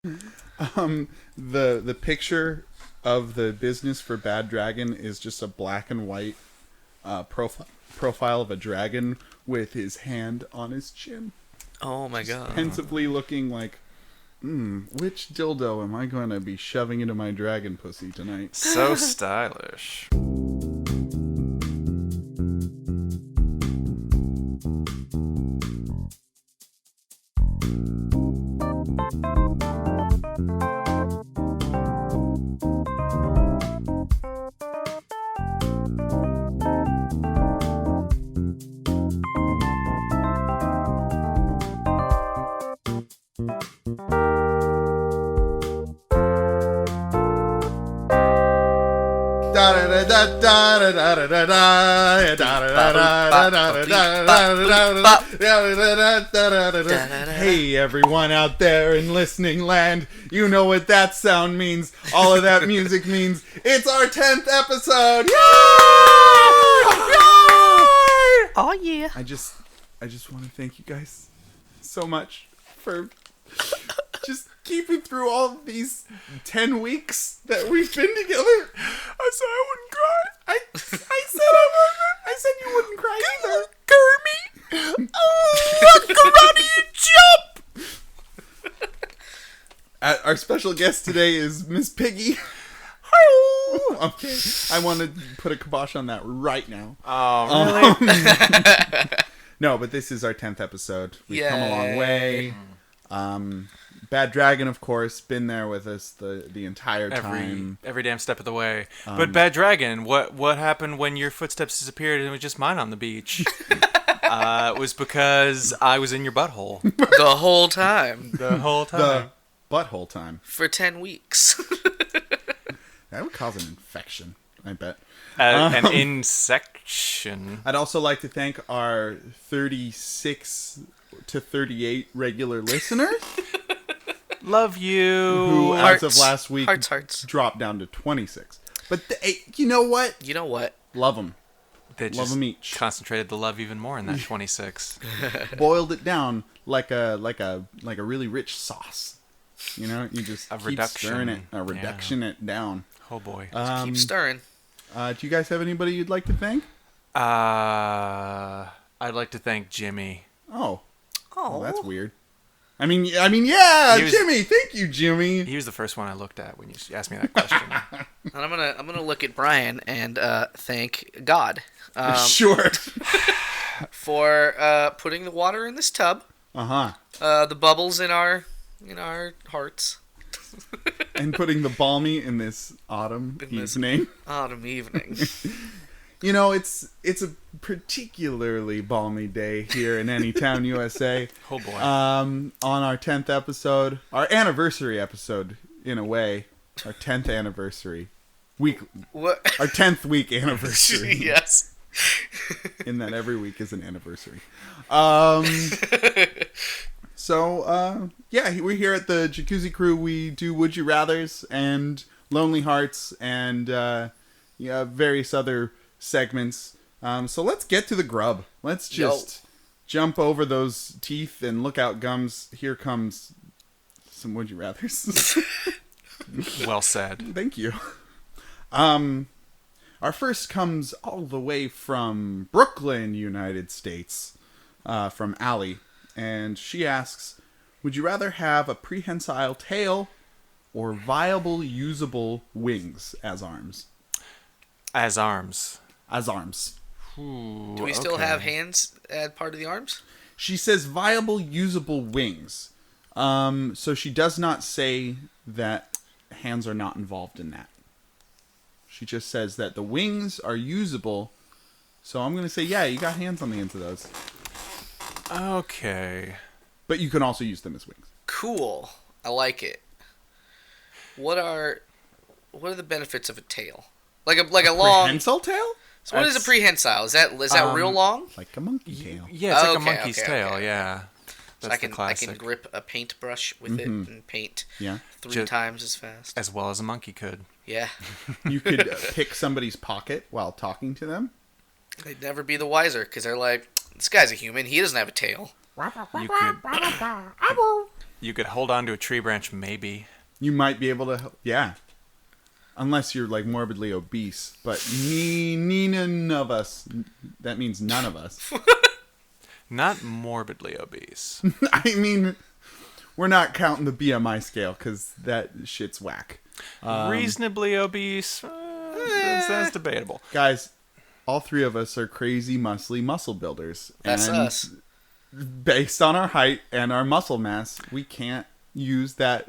The picture of the business for Bad Dragon is just a black and white profile of a dragon with his hand on his chin. Oh my god. Pensively looking like, which dildo am I going to be shoving into my dragon pussy tonight? So stylish. Hey everyone out there in listening land, you know what that sound means. All of that music means it's our 10th episode. Yay! Oh yeah. I just want to thank you guys so much for just keeping through all of these 10 weeks that we've been together. I said I wouldn't cry. I said I wouldn't. I said you wouldn't cry either. Kermit. Oh, karate jump. Our special guest today is Miss Piggy. Okay, I want to put a kibosh on that right now. Oh, really? No, but this is our 10th episode. We've come a long way. Bad Dragon, of course, been there with us the entire time. Every damn step of the way. But Bad Dragon, what happened when your footsteps disappeared and it was just mine on the beach? It was because I was in your butthole. The whole time. The whole time. The butthole time. For 10 weeks. That would cause an infection, I bet. An insection. I'd also like to thank our 36 to 38 regular listeners. Love you. Who, as of last week, Hearts. dropped down to 26. But you know what? You know what? Love them. They Love just them each. concentrated the love even more in that 26. Boiled it down like a really rich sauce. You know, you just keep stirring it. A reduction it down. Oh boy. Keep stirring. Do you guys have anybody you'd like to thank? I'd like to thank Jimmy. Oh, Oh, that's weird. I mean, yeah, He was- Jimmy. Thank you, Jimmy. He was the first one I looked at when you asked me that question. And I'm gonna look at Brian and thank God Sure. for putting the water in this tub. The bubbles in our hearts. And putting the balmy in this autumn evening. Autumn evening. You know, it's a particularly balmy day here in Anytown, USA. Oh boy. On our 10th episode, our anniversary episode, in a way, our 10th anniversary week, What? our 10th week anniversary. Yes. In that every week is an anniversary. So, yeah, we're here at the Jacuzzi Crew. We do Would You Rathers and Lonely Hearts and various other segments. So let's get to the grub. Let's just jump over those teeth and look out gums. Here comes some Would You Rathers. Well said. Thank you. Our first comes all the way from Brooklyn, United States, from Allie. And she asks, would you rather have a prehensile tail or viable, usable wings as arms? As arms. As arms. Ooh, Do we still have hands as part of the arms? She says viable, usable wings. So she does not say that hands are not involved in that. She just says that the wings are usable. So I'm going to say, yeah, you got hands on the ends of those. Okay. But you can also use them as wings. Cool. I like it. What are the benefits of a tail? Like a long Prehensile tail? So what is a prehensile? Is that real long? Like a monkey tail. Yeah, it's like a Okay, monkey's okay, tail, okay. yeah. That's So the I classic. can grip a paintbrush with it and paint Yeah. 3 times as fast. As well as a monkey could. Yeah. You could pick somebody's pocket while talking to them. They'd never be the wiser because they're like, this guy's a human. He doesn't have a tail. You could You could hold on to a tree branch, maybe. You might be able to, yeah. Unless you're like morbidly obese, but none of us. That means none of us. Not morbidly obese. I mean, we're not counting the BMI scale because that shit's whack. Reasonably obese. That's debatable. Guys, all three of us are crazy, muscly muscle builders. That's and us. Based on our height and our muscle mass, we can't use that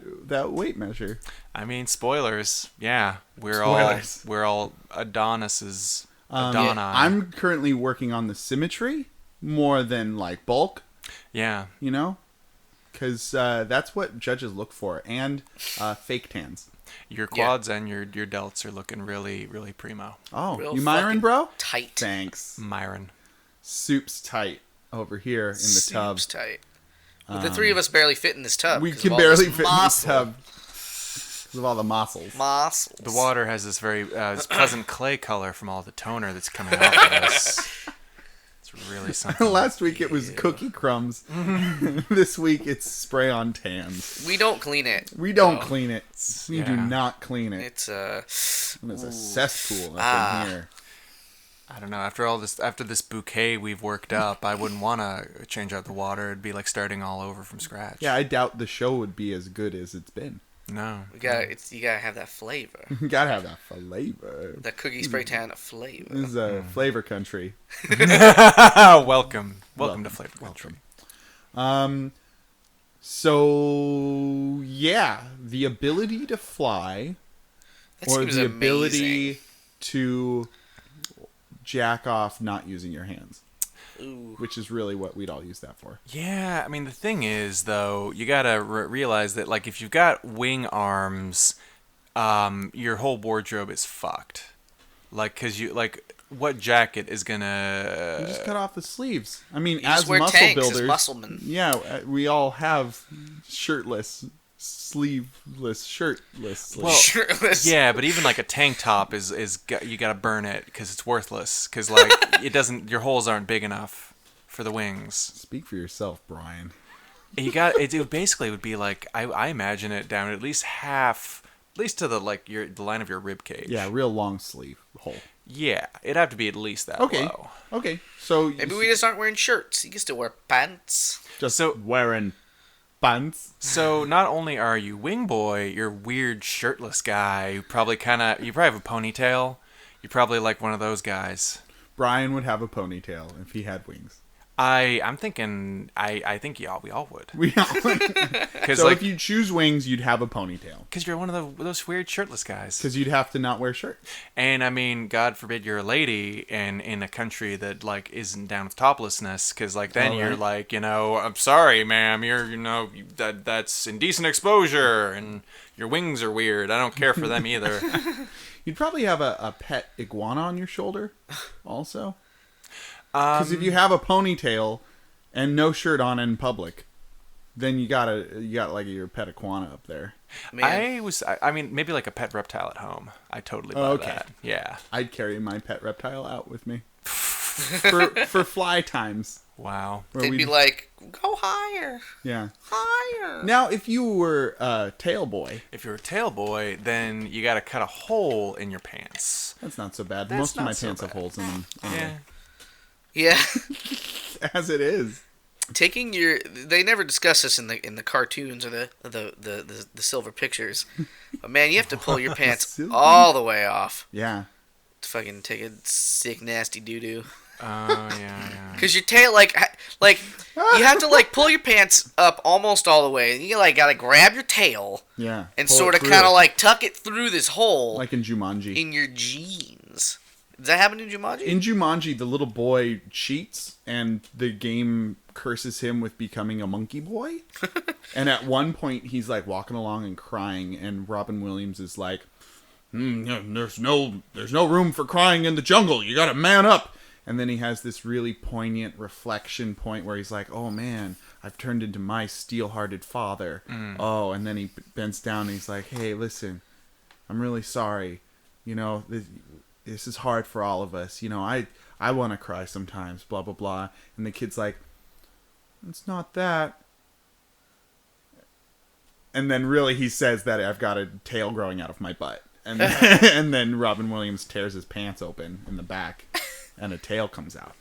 weight measure. I mean, spoilers. Yeah, Spoilers. we're all Adonises. Adoni. Yeah, I'm currently working on the symmetry more than like bulk. Yeah. You know, because that's what judges look for, and fake tans. Your quads and your delts are looking really, really primo. Oh, Real you Myron, bro? Tight. Thanks. Myron. Soup's tight over here in the tub. Soup's tight. Well, the three of us barely fit in this tub. We 'cause can of all barely this fit in this muscle. tub because of all the muscles. Muscles. The water has this very this pleasant clay color from all the toner that's coming off of us. It's really something. Last week it was cookie crumbs. This week it's spray on tans. We don't clean it. We don't clean it. We do Yeah. not clean it. It's It's a cesspool up in here. I don't know. After this bouquet we've worked up, I wouldn't want to change out the water. It'd be like starting all over from scratch. Yeah, I doubt the show would be as good as it's been. No. you gotta have that flavor. You gotta have that flavor. That cookie spray tan flavor. This is a flavor country. Welcome to Flavor Country. So yeah, the ability to fly, That or seems the amazing. ability to jack off not using your hands, Ooh. which is really what we'd all use that for. Yeah, I mean the thing is though, you gotta realize that like if you've got wing arms, your whole wardrobe is fucked. Like, cause you like what jacket is gonna? You just cut off the sleeves. I mean, You as just wear muscle tanks as builders, musclemen. yeah, we all have shirtless, sleeveless, shirtless. Well, Shirtless. Yeah, but even like a tank top is you gotta burn it because it's worthless. Because like it doesn't, your holes aren't big enough for the wings. Speak for yourself, Brian. You got it. Basically would be like I imagine it down at least half, at least to the the line of your rib cage. Yeah, real long sleeve hole. Yeah, it'd have to be at least that Okay. low. Okay, so Maybe we just aren't wearing shirts. You can still wear pants. just So- wearing pants. So not only are you wing boy, you're weird shirtless guy. You probably have a ponytail. You're probably like one of those guys. Brian would have a ponytail if he had wings. I'm thinking I think we all would. We all. Because So like if you choose wings, you'd have a ponytail because you're one of those weird shirtless guys. because you'd have to not wear shirts. And I mean, God forbid you're a lady and in a country that like isn't down with toplessness, because like then Oh, you're right. like, I'm sorry, ma'am, that's indecent exposure, and your wings are weird. I don't care for them either. You'd probably have a pet iguana on your shoulder, also. Because if you have a ponytail and no shirt on in public, then you got like your pet iguana up there. Man, I mean, maybe like a pet reptile at home. I totally buy Okay. that. Yeah. I'd carry my pet reptile out with me for fly times. Wow. Where they'd be we'd- like, go higher, yeah. higher. Now, if you were a tail boy, If you're a tail boy, then you got to cut a hole in your pants. that's not so bad. That's Most of not my so pants have bad. holes in them, Yeah. anyway, Yeah. as it is. Taking they never discuss this in the cartoons or the silver pictures, but man, you have to pull your pants Silver? all the way off Yeah. to fucking take a sick nasty doo doo. Oh, yeah. Cause your tail like you have to like pull your pants up almost all the way, and you like gotta grab your tail Yeah. and Pull it sort of through. kind of like tuck it through this hole like in Jumanji. in your jeans. Does that happen in Jumanji? In Jumanji, the little boy cheats, and the game curses him with becoming a monkey boy. And at one point, he's like walking along and crying, and Robin Williams is like, "There's no room for crying in the jungle. You gotta man up." And then he has this really poignant reflection point where he's like, "Oh man, I've turned into my steel-hearted father." Oh, and then he bends down and he's like, "Hey, listen, I'm really sorry. This is hard for all of us. I want to cry sometimes, blah, blah, blah." And the kid's like, "It's not that." and then really he says that I've got a tail growing out of my butt. And then, and then Robin Williams tears his pants open in the back, and a tail comes out.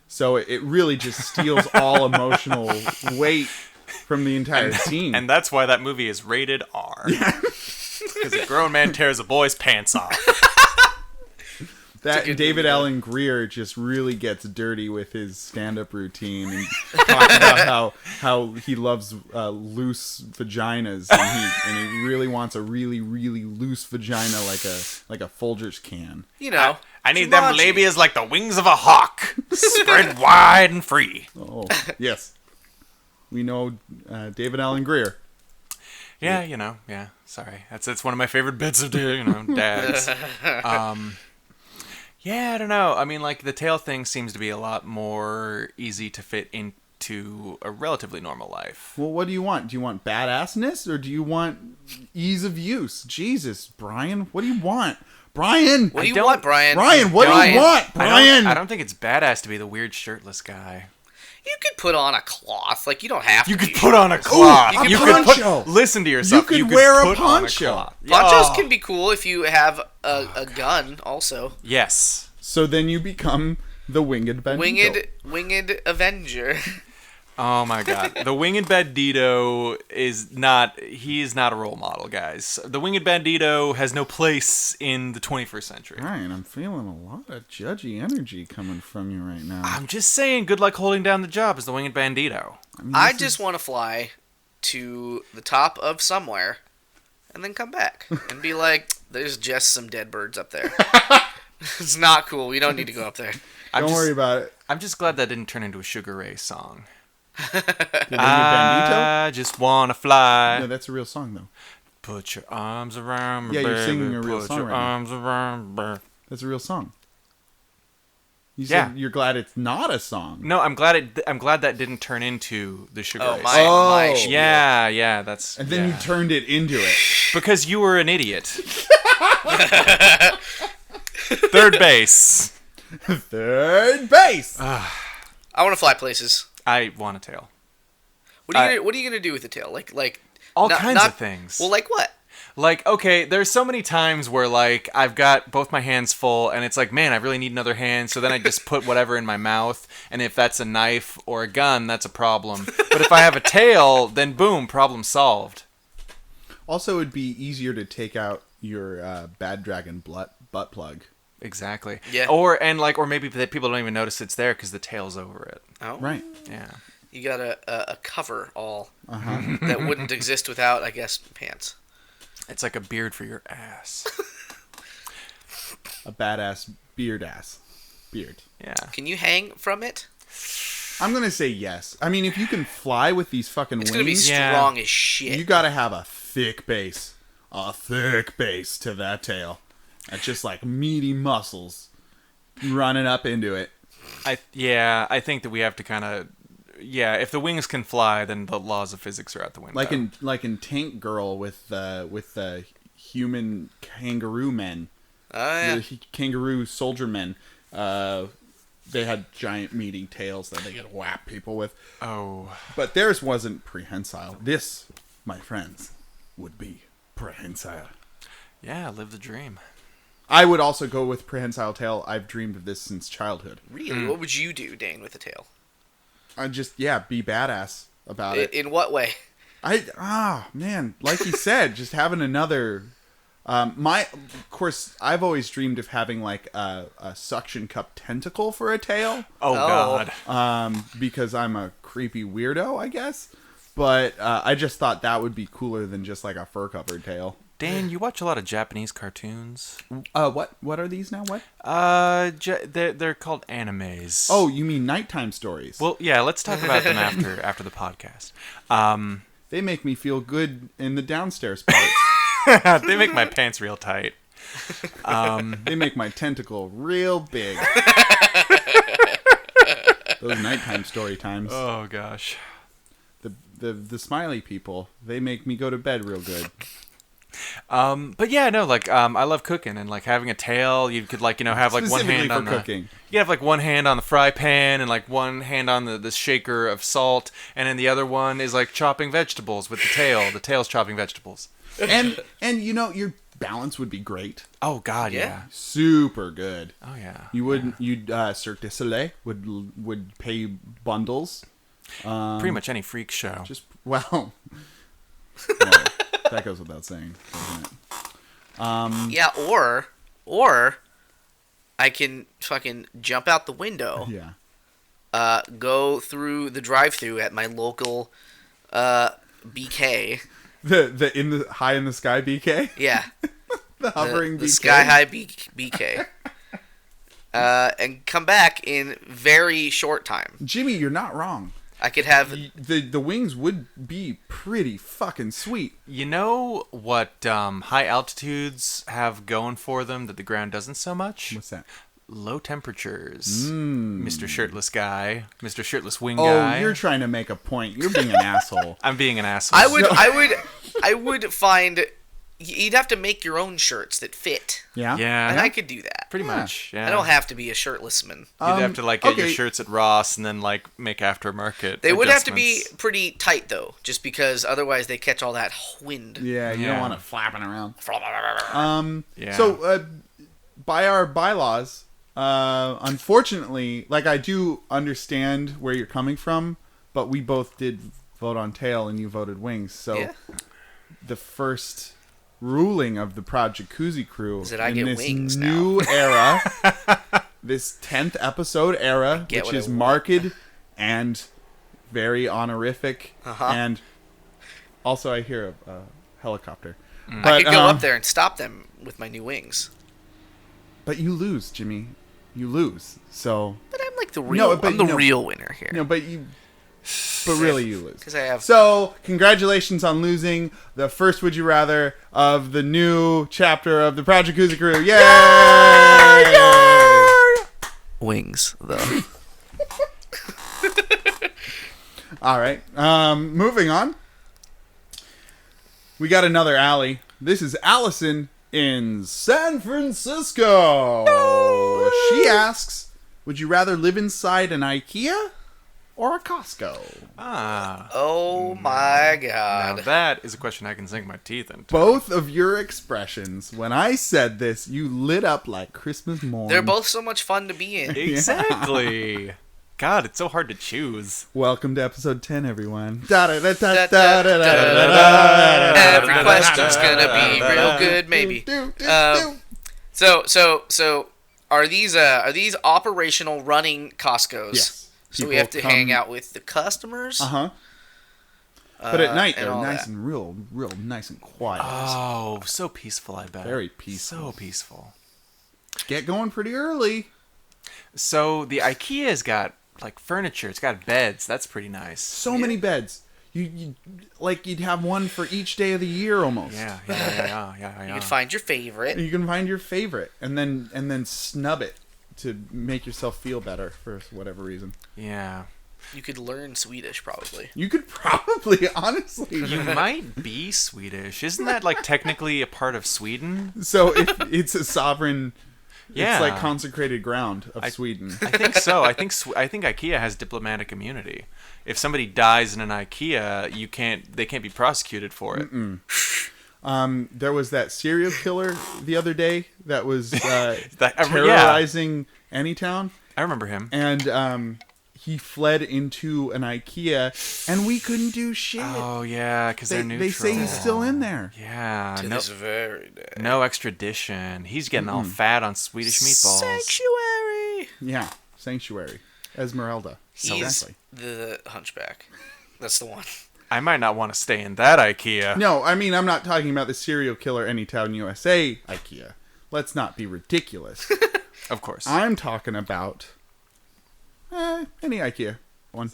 So it really just steals all emotional weight from the entire scene. And that's why that movie is rated R. Because a grown man tears a boy's pants off. That David Allen Greer just really gets dirty with his stand-up routine and talks about how he loves loose vaginas and he really wants a really really loose vagina like a Folgers can. You know, I need them labias like the wings of a hawk, spread wide and free. Oh yes, we know David Allen Greer. Yeah, yeah. Sorry, that's one of my favorite bits of dads. Yeah, I don't know. I mean, like, the tail thing seems to be a lot more easy to fit into a relatively normal life. Well, what do you want? Do you want badassness or do you want ease of use? Jesus, Brian, what do you want? Brian! What do you want, Brian? Brian, what do you want, Brian? I don't think it's badass to be the weird shirtless guy. You could put on a cloth. Like, you don't have to. You could put on a cloth. Ooh, a poncho. Listen to yourself. You could wear a poncho. Ponchos can be cool if you have a gun, also. Yes. So then you become the Winged Bandito. Winged Avenger. Oh my god. The Winged Bandito is not a role model, guys. The Winged Bandito has no place in the 21st century. Ryan, I'm feeling a lot of judgy energy coming from you right now. I'm just saying, good luck holding down the job as the Winged Bandito. I just want to fly to the top of somewhere and then come back and be like, there's just some dead birds up there. It's not cool. We don't need to go up there. Don't worry about it. I'm just glad that didn't turn into a Sugar Ray song. I just wanna fly. No, that's a real song though. Put your arms around me, Yeah, baby. you're singing a real song Put your right now. arms around me. That's a real song. You said you're glad it's not a song. No, I'm glad that didn't turn into the Sugar Ray. My Oh. Yeah, that's. And then you turned it into it. Because you were an idiot. Third base. Third base. I want to fly places. I want a tail. What are you gonna do with the tail? Like all kinds of things. Well, like what? Like, okay, there's so many times where, like, I've got both my hands full, and it's like, man, I really need another hand, so then I just put whatever in my mouth, and if that's a knife or a gun, that's a problem. But if I have a tail, then boom, problem solved. Also, it'd be easier to take out your bad dragon butt plug. Exactly. Yeah. Or maybe that people don't even notice it's there because the tail's over it. Oh. Right. Yeah. You got a cover all that wouldn't exist without, I guess, pants. It's like a beard for your ass. A badass beard. Yeah. Can you hang from it? I'm gonna say yes. I mean, if you can fly with these fucking It's wings, gonna be strong as shit. you gotta have a thick base to that tail. That's just like meaty muscles running up into it. I think that we have to kind of. Yeah, if the wings can fly, then the laws of physics are out the window. Like in Tank Girl with the human kangaroo men. Oh, yeah. The kangaroo soldier men. They had giant meaty tails that they could whap people with. Oh. But theirs wasn't prehensile. This, my friends, would be prehensile. Yeah, live the dream. I would also go with prehensile tail. I've dreamed of this since childhood. Really? What would you do, Dane, with a tail? I'd just, be badass about it. In what way? Man, like you said, just having another. Of course, I've always dreamed of having like a suction cup tentacle for a tail. Oh God. Because I'm a creepy weirdo, I guess. But I just thought that would be cooler than just like a fur covered tail. Dan, you watch a lot of Japanese cartoons. What are these now? What? They're called animes. Oh, you mean nighttime stories? Well, yeah. Let's talk about them after the podcast. They make me feel good in the downstairs parts. They make my pants real tight. They make my tentacle real big. Those nighttime story times. Oh gosh. The smiley people, they make me go to bed real good. But yeah, no, like I love cooking and like having a tail. You could like have like one Specifically hand for on cooking. You could have like one hand on the fry pan and like one hand on the shaker of salt, and then the other one is like chopping vegetables with the tail. The tail's chopping vegetables. And your balance would be great. Oh God, Yeah. yeah. Super good. Oh yeah. You'd Cirque du Soleil would pay bundles. Pretty much any freak show. Just well, that goes without saying, doesn't it? Yeah, or I can fucking jump out the window, Yeah. go through the drive-thru at my local BK. The in the high in the sky BK. Yeah, The hovering the BK. sky high BK. And come back in very short time. Jimmy, you're not wrong. I could have The wings would be pretty fucking sweet. You know what high altitudes have going for them that the ground doesn't so much? What's that? Low temperatures. Mr. Shirtless Guy. Mr. Shirtless Wing Oh, Guy. you're trying to make a point. You're being an asshole. I'm being an asshole. I would find you'd have to make your own shirts that fit. Yeah. Yeah. And I could do that. Pretty much. Yeah. I don't have to be a shirtless man. You'd have to like get your okay. shirts at Ross and then like make aftermarket. They would have to be adjustments. pretty tight though, just because otherwise they catch all that wind. Yeah, you don't Yeah. want it flapping around. Yeah. So, by our bylaws, unfortunately, like I do understand where you're coming from, but we both did vote on tail and you voted wings. So Yeah. the first ruling of the Project Jacuzzi crew Is that I in get this wings new era, this 10th episode era, get which what I is want. marked and very honorific, and also I hear a helicopter. I could go up there and stop them with my new wings. But you lose, Jimmy. You lose. So But I'm like the real. but I'm the you know- real winner here. but really you lose. Because I have. So congratulations on losing the first Would You Rather of the new chapter of the Project Jacuzzi crew. Yay! Wings, though. All right. Moving on. We got another Allie. This is Allison in San Francisco. She asks, would you rather live inside an IKEA or a Costco? Oh my Now god. that is a question I can sink my teeth into. Both of your expressions, when I said this, you lit up like Christmas morning. They're both so much fun to be in. Exactly. God, it's so hard to choose. Welcome to episode 10, everyone. Every question's gonna be real good, maybe. So are these operational running Costco's? Yes. So we People have to come- hang out with the customers. Uh-huh. But at night, and they're all nice that. and real nice and quiet. Oh, so peaceful, I bet. Very peaceful. So peaceful. Get going pretty early. So the IKEA's got like furniture. It's got beds. That's pretty nice. So many beds. You like you'd have one for each day of the year almost. Yeah. You can find your favorite. You can find your favorite and then snub it to make yourself feel better for whatever reason. Yeah. You could learn Swedish probably. You could probably, honestly. You might be Swedish. Isn't that like technically a part of Sweden? So if it's a sovereign, Yeah. it's like consecrated ground of Sweden. I think so. I think IKEA has diplomatic immunity. If somebody dies in an IKEA, they can't be prosecuted for it. There was that serial killer the other day that was Yeah. terrorizing Anytown, I remember him. and he fled into an IKEA, and we couldn't do shit. Oh yeah, because they're neutral. They say he's still in there. Yeah. To No, this very day. no extradition. He's getting all fat on Swedish meatballs. Sanctuary. Yeah, Sanctuary, Esmeralda. He's Exactly. the hunchback. That's the one. I might not want to stay in that IKEA. No, I mean I'm not talking about the serial killer Anytown USA IKEA. Let's not be ridiculous. Of course. I'm talking about any IKEA one.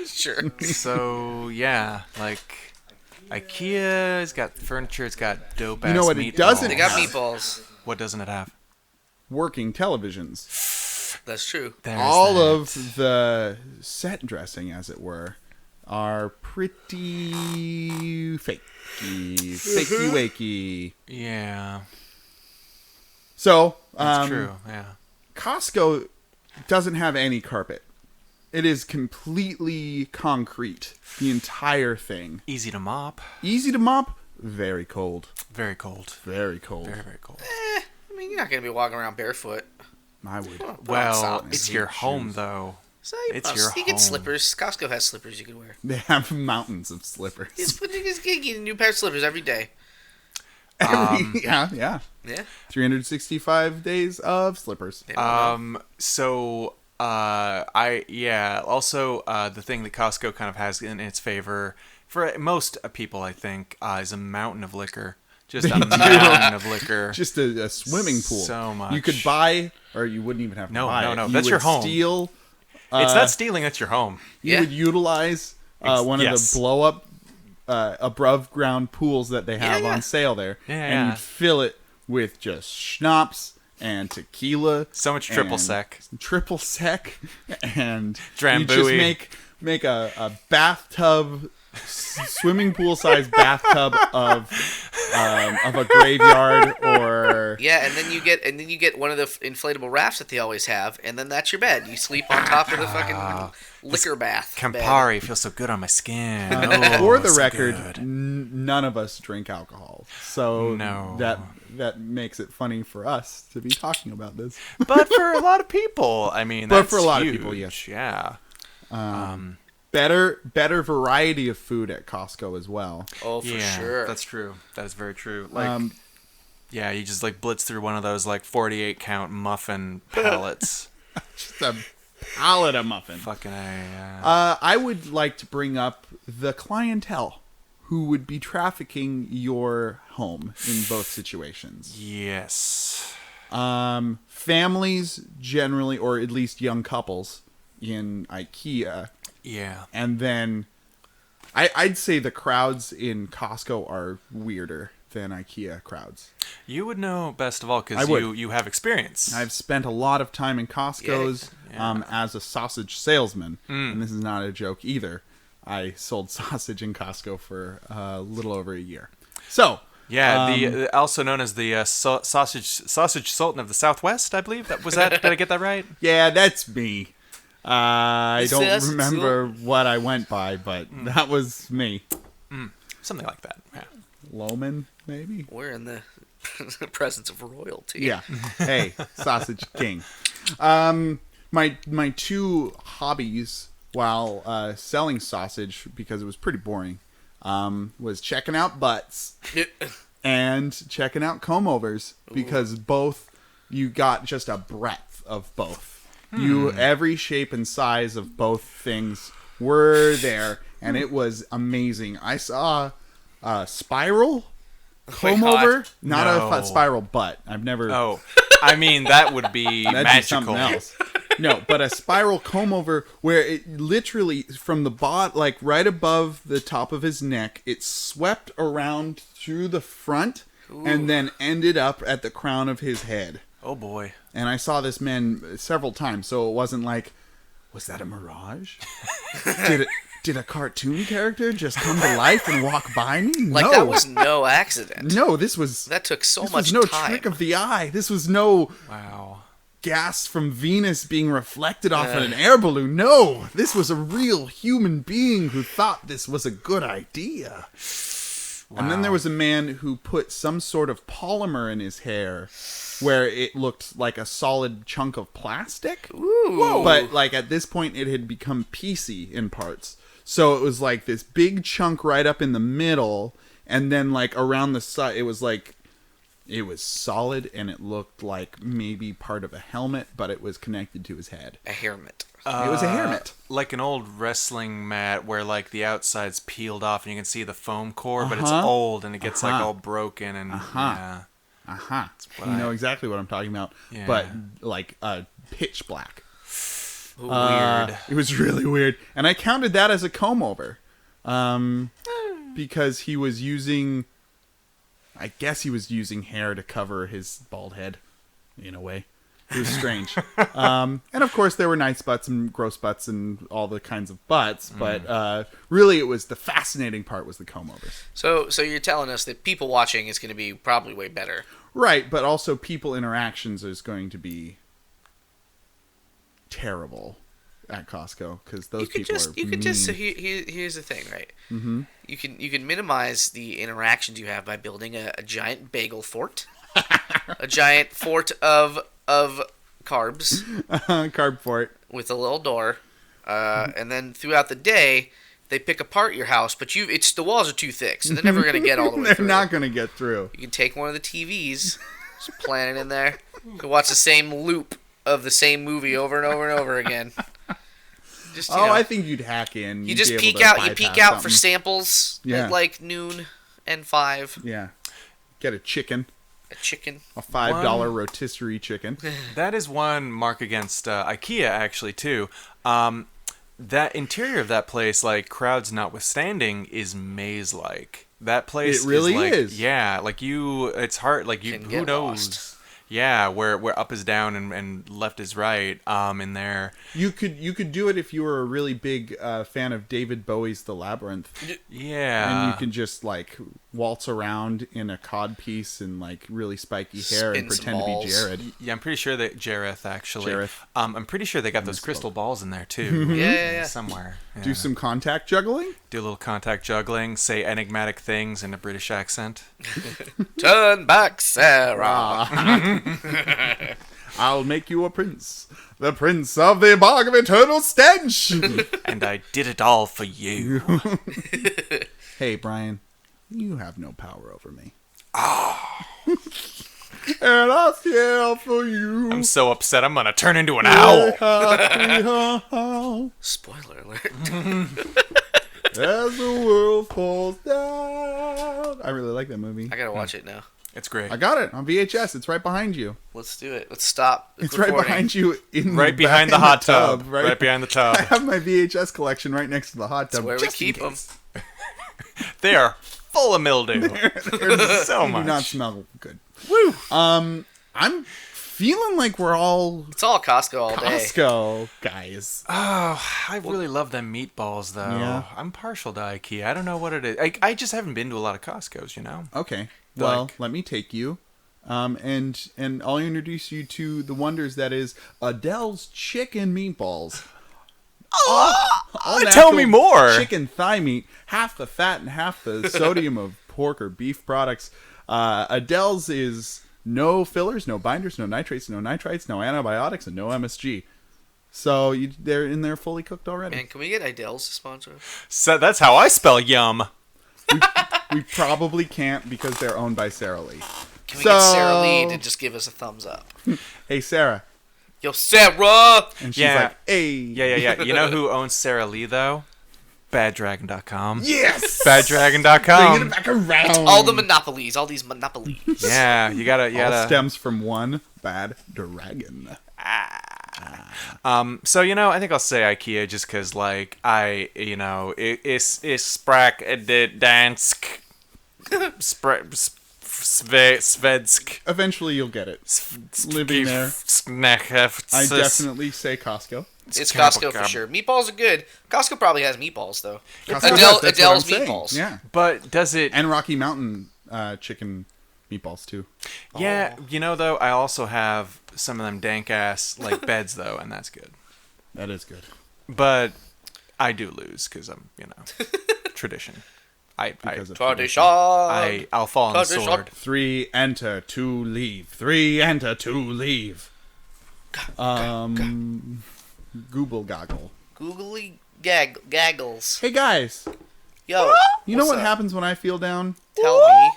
Sure. So yeah, like IKEA's got furniture. It's got dope ass. You know what it doesn't They got have? meatballs. What doesn't it have? Working televisions. That's true. There's All that. of the set dressing, as it were, are pretty fakey, wakey. Yeah. So, That's true. Yeah. Costco doesn't have any carpet. It is completely concrete. The entire thing. Easy to mop. Easy to mop. Very cold. Very cold. Very cold. Very, very cold. I mean, you're not going to be walking around barefoot. I would. Put on Well, socks. it's your home, though. So it's your you get home. slippers. Costco has slippers you can wear. They have mountains of slippers. You just get a new pair of slippers every day. Yeah. Yeah. 365 days of slippers. They don't know. So, also, the thing that Costco kind of has in its favor, for most people, I think, is a mountain of liquor. Just a mountain of liquor. Just a swimming pool. So much. You could buy, or you wouldn't even have to buy it. No. You That's your would home. Steal. It's not stealing. That's your home. You would utilize one of yes. the blow-up above-ground pools that they have on sale there, and you'd fill it with just schnapps and tequila. So much triple sec, and Drambuie. you just make a bathtub, swimming pool-sized bathtub of a graveyard or and then you get one of the inflatable rafts that they always have, and then that's your bed. You sleep on top of the fucking liquor bath. Campari feels so good on my skin. For the so record, good. none of us drink alcohol, so No. that makes it funny for us to be talking about this. But for a lot of people, I mean, But that's for a lot of huge. people, yes. Yeah. Better variety of food at Costco as well. Oh, for sure. That's true. That is very true. Like, yeah, you just like blitz through one of those like 48 count muffin pallets. Just a pallet of muffin. Fucking I would like to bring up the clientele who would be trafficking your home in both situations. yes. Families generally, or at least young couples in IKEA. Yeah. And then I'd say the crowds in Costco are weirder than IKEA crowds. You would know best of all I because would. you have experience. I've spent a lot of time in Costco's as a sausage salesman. And this is not a joke either. I sold sausage in Costco for a little over a year. So... Yeah, the also known as the sausage sultan of the Southwest, I believe. Did I get that right? Yeah, that's me. I don't Sausage remember what I went by, but that was me. Something like that. Yeah. Loman, maybe? We're in the presence of royalty. Yeah. Hey, sausage king. My two hobbies while selling sausage, because it was pretty boring, was checking out butts and checking out comb-overs, because both, you got just a breadth of both. Every shape and size of both things were there, and it was amazing. I saw a spiral comb-over, not a spiral butt. I've never... Oh, I mean, that would be That'd magical. be something else. No, but a spiral comb-over where it literally, from the bot, like right above the top of his neck, it swept around through the front and then ended up at the crown of his head. Oh, boy. And I saw this man several times, so it wasn't like, was that a mirage? Did a cartoon character just come to life and walk by me? No. Like, that was no accident. No, this was... That took so this much was no time. trick of the eye. This was no... Wow. gas from Venus being reflected off of an air balloon. No, this was a real human being who thought this was a good idea. Wow. And then there was a man who put some sort of polymer in his hair where it looked like a solid chunk of plastic. Ooh. But like at this point it had become piecey in parts. So it was like this big chunk right up in the middle, and then like around the side it was like, it was solid, and it looked like maybe part of a helmet, but it was connected to his head. A hairmet. It was a hairmet. Like an old wrestling mat where like the outside's peeled off and you can see the foam core, but it's old and it gets like all broken and yeah. You know exactly what I'm talking about. Yeah. But like pitch black. Weird. It was really weird. And I counted that as a comb over. Because he was using... I guess he was using hair to cover his bald head, in a way. It was strange. And of course, there were nice butts and gross butts and all the kinds of butts. But really, it was the fascinating part was the comb-overs. So you're telling us that people watching is going to be probably way better. Right, but also people interactions is going to be terrible at Costco because those people are You could just here's the thing, right? Mm-hmm. You can minimize the interactions you have by building a giant bagel fort, a giant fort of carbs, carb fort with a little door, and then throughout the day they pick apart your house, but the walls are too thick, so they're never going to get all the way through. They're not going to get through. You can take one of the TVs, just plant it in there, you can watch the same loop of the same movie over and over and over again. Just, you know, I think you'd hack in. You just peek out. You peek out for something. samples at like noon and 5. Yeah, get a chicken. A chicken. A $5 rotisserie chicken. That is one mark against IKEA, actually, too. That interior of that place, like, crowds notwithstanding, is maze-like. That place it really is. Yeah, like it's hard, like who knows? Lost. Yeah, where up is down and left is right. In there, you could do it if you were a really big fan of David Bowie's The Labyrinth. Yeah, and you can just like waltz around in a cod piece and like really spiky hair and pretend to be Jared. Yeah, I'm pretty sure that Jareth actually. Jareth. I'm pretty sure they got those crystal balls in there too. Yeah. Somewhere. Yeah. Do some contact juggling. Do a little contact juggling. Say enigmatic things in a British accent. Turn back, Sarah. I'll make you a prince. The prince of the bog of eternal stench. And I did it all for you. Hey, Brian, you have no power over me. And I still for you. I'm so upset I'm gonna turn into an owl. Spoiler alert. As the world falls down. I really like that movie. I gotta watch it now. It's great. I got it on VHS. It's right behind you. Let's do it. Let's stop. It's recording. right behind you. Right behind the hot tub. Right behind the tub. I have my VHS collection right next to the hot tub. That's where we keep them. They are full of mildew. There's so they much. do not smell good. Woo. I'm feeling like we're all It's all Costco all day. Costco guys. Oh, I really love them meatballs, though. Yeah. I'm partial to IKEA. I don't know what it is. I just haven't been to a lot of Costco's, you know? Okay. Well, let me take you. And I'll introduce you to the wonders that is Adele's chicken meatballs. All Tell me more. Chicken thigh meat, half the fat and half the sodium of pork or beef products. Adele's is no fillers, no binders, no nitrates, no nitrites, no antibiotics, and no MSG. So they're in there fully cooked already. Man, can we get Idell's to sponsor us? So that's how I spell yum. We probably can't because they're owned by Sara Lee. Can we get Sarah Lee to just give us a thumbs up? Hey, Sarah. Yo, Sarah! And she's like, hey. Yeah. You know who owns Sara Lee, though? BadDragon.com. Yes! BadDragon.com. Bringing it back around. All the monopolies. All these monopolies. Yeah, you gotta. All stems from one bad dragon. So, I think I'll say IKEA just because, like, it's Sprak Dansk. Svedsk. Eventually you'll get it. Living there. I definitely say Costco. It's Costco for sure. Meatballs are good. Costco probably has meatballs, though. That's Adele's what I'm saying. meatballs. Yeah. But does it... And Rocky Mountain chicken meatballs, too. Yeah, though, I also have some of them dank-ass, like, beds, though, and that's good. That is good. But I do lose, because I'm, tradition. Tradition. I'll fall on the Tradition. sword. 3 enter, 2 leave. 3 enter, 2 leave. Google goggle. Googly gaggles. Hey, guys. Yo. You know what up? happens when I feel down? Tell me.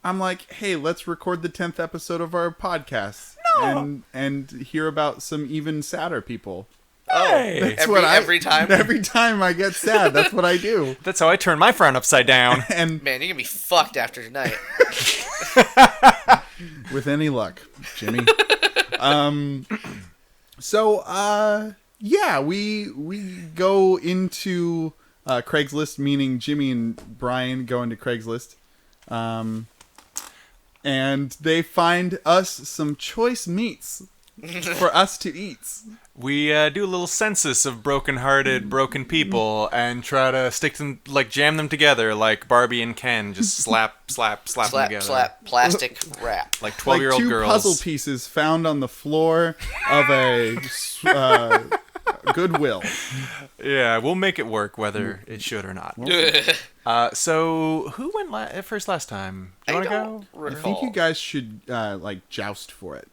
I'm like, hey, let's record the 10th episode of our podcast. No. And hear about some even sadder people. Hey. That's every time? Every time I get sad, that's what I do. That's how I turn my frown upside down. And man, you're gonna be fucked after tonight. With any luck, Jimmy. Yeah, we go into Craigslist, meaning Jimmy and Brian go into Craigslist. And they find us some choice meats for us to eat. We do a little census of broken-hearted, broken people and try to stick them, like jam them together like Barbie and Ken. Just slap them together. Slap, plastic wrap. Like 12-year-old two girls. puzzle pieces found on the floor of a Goodwill. Yeah, we'll make it work whether it should or not. So, who went first last time? Do you want to go? I think you guys should joust for it.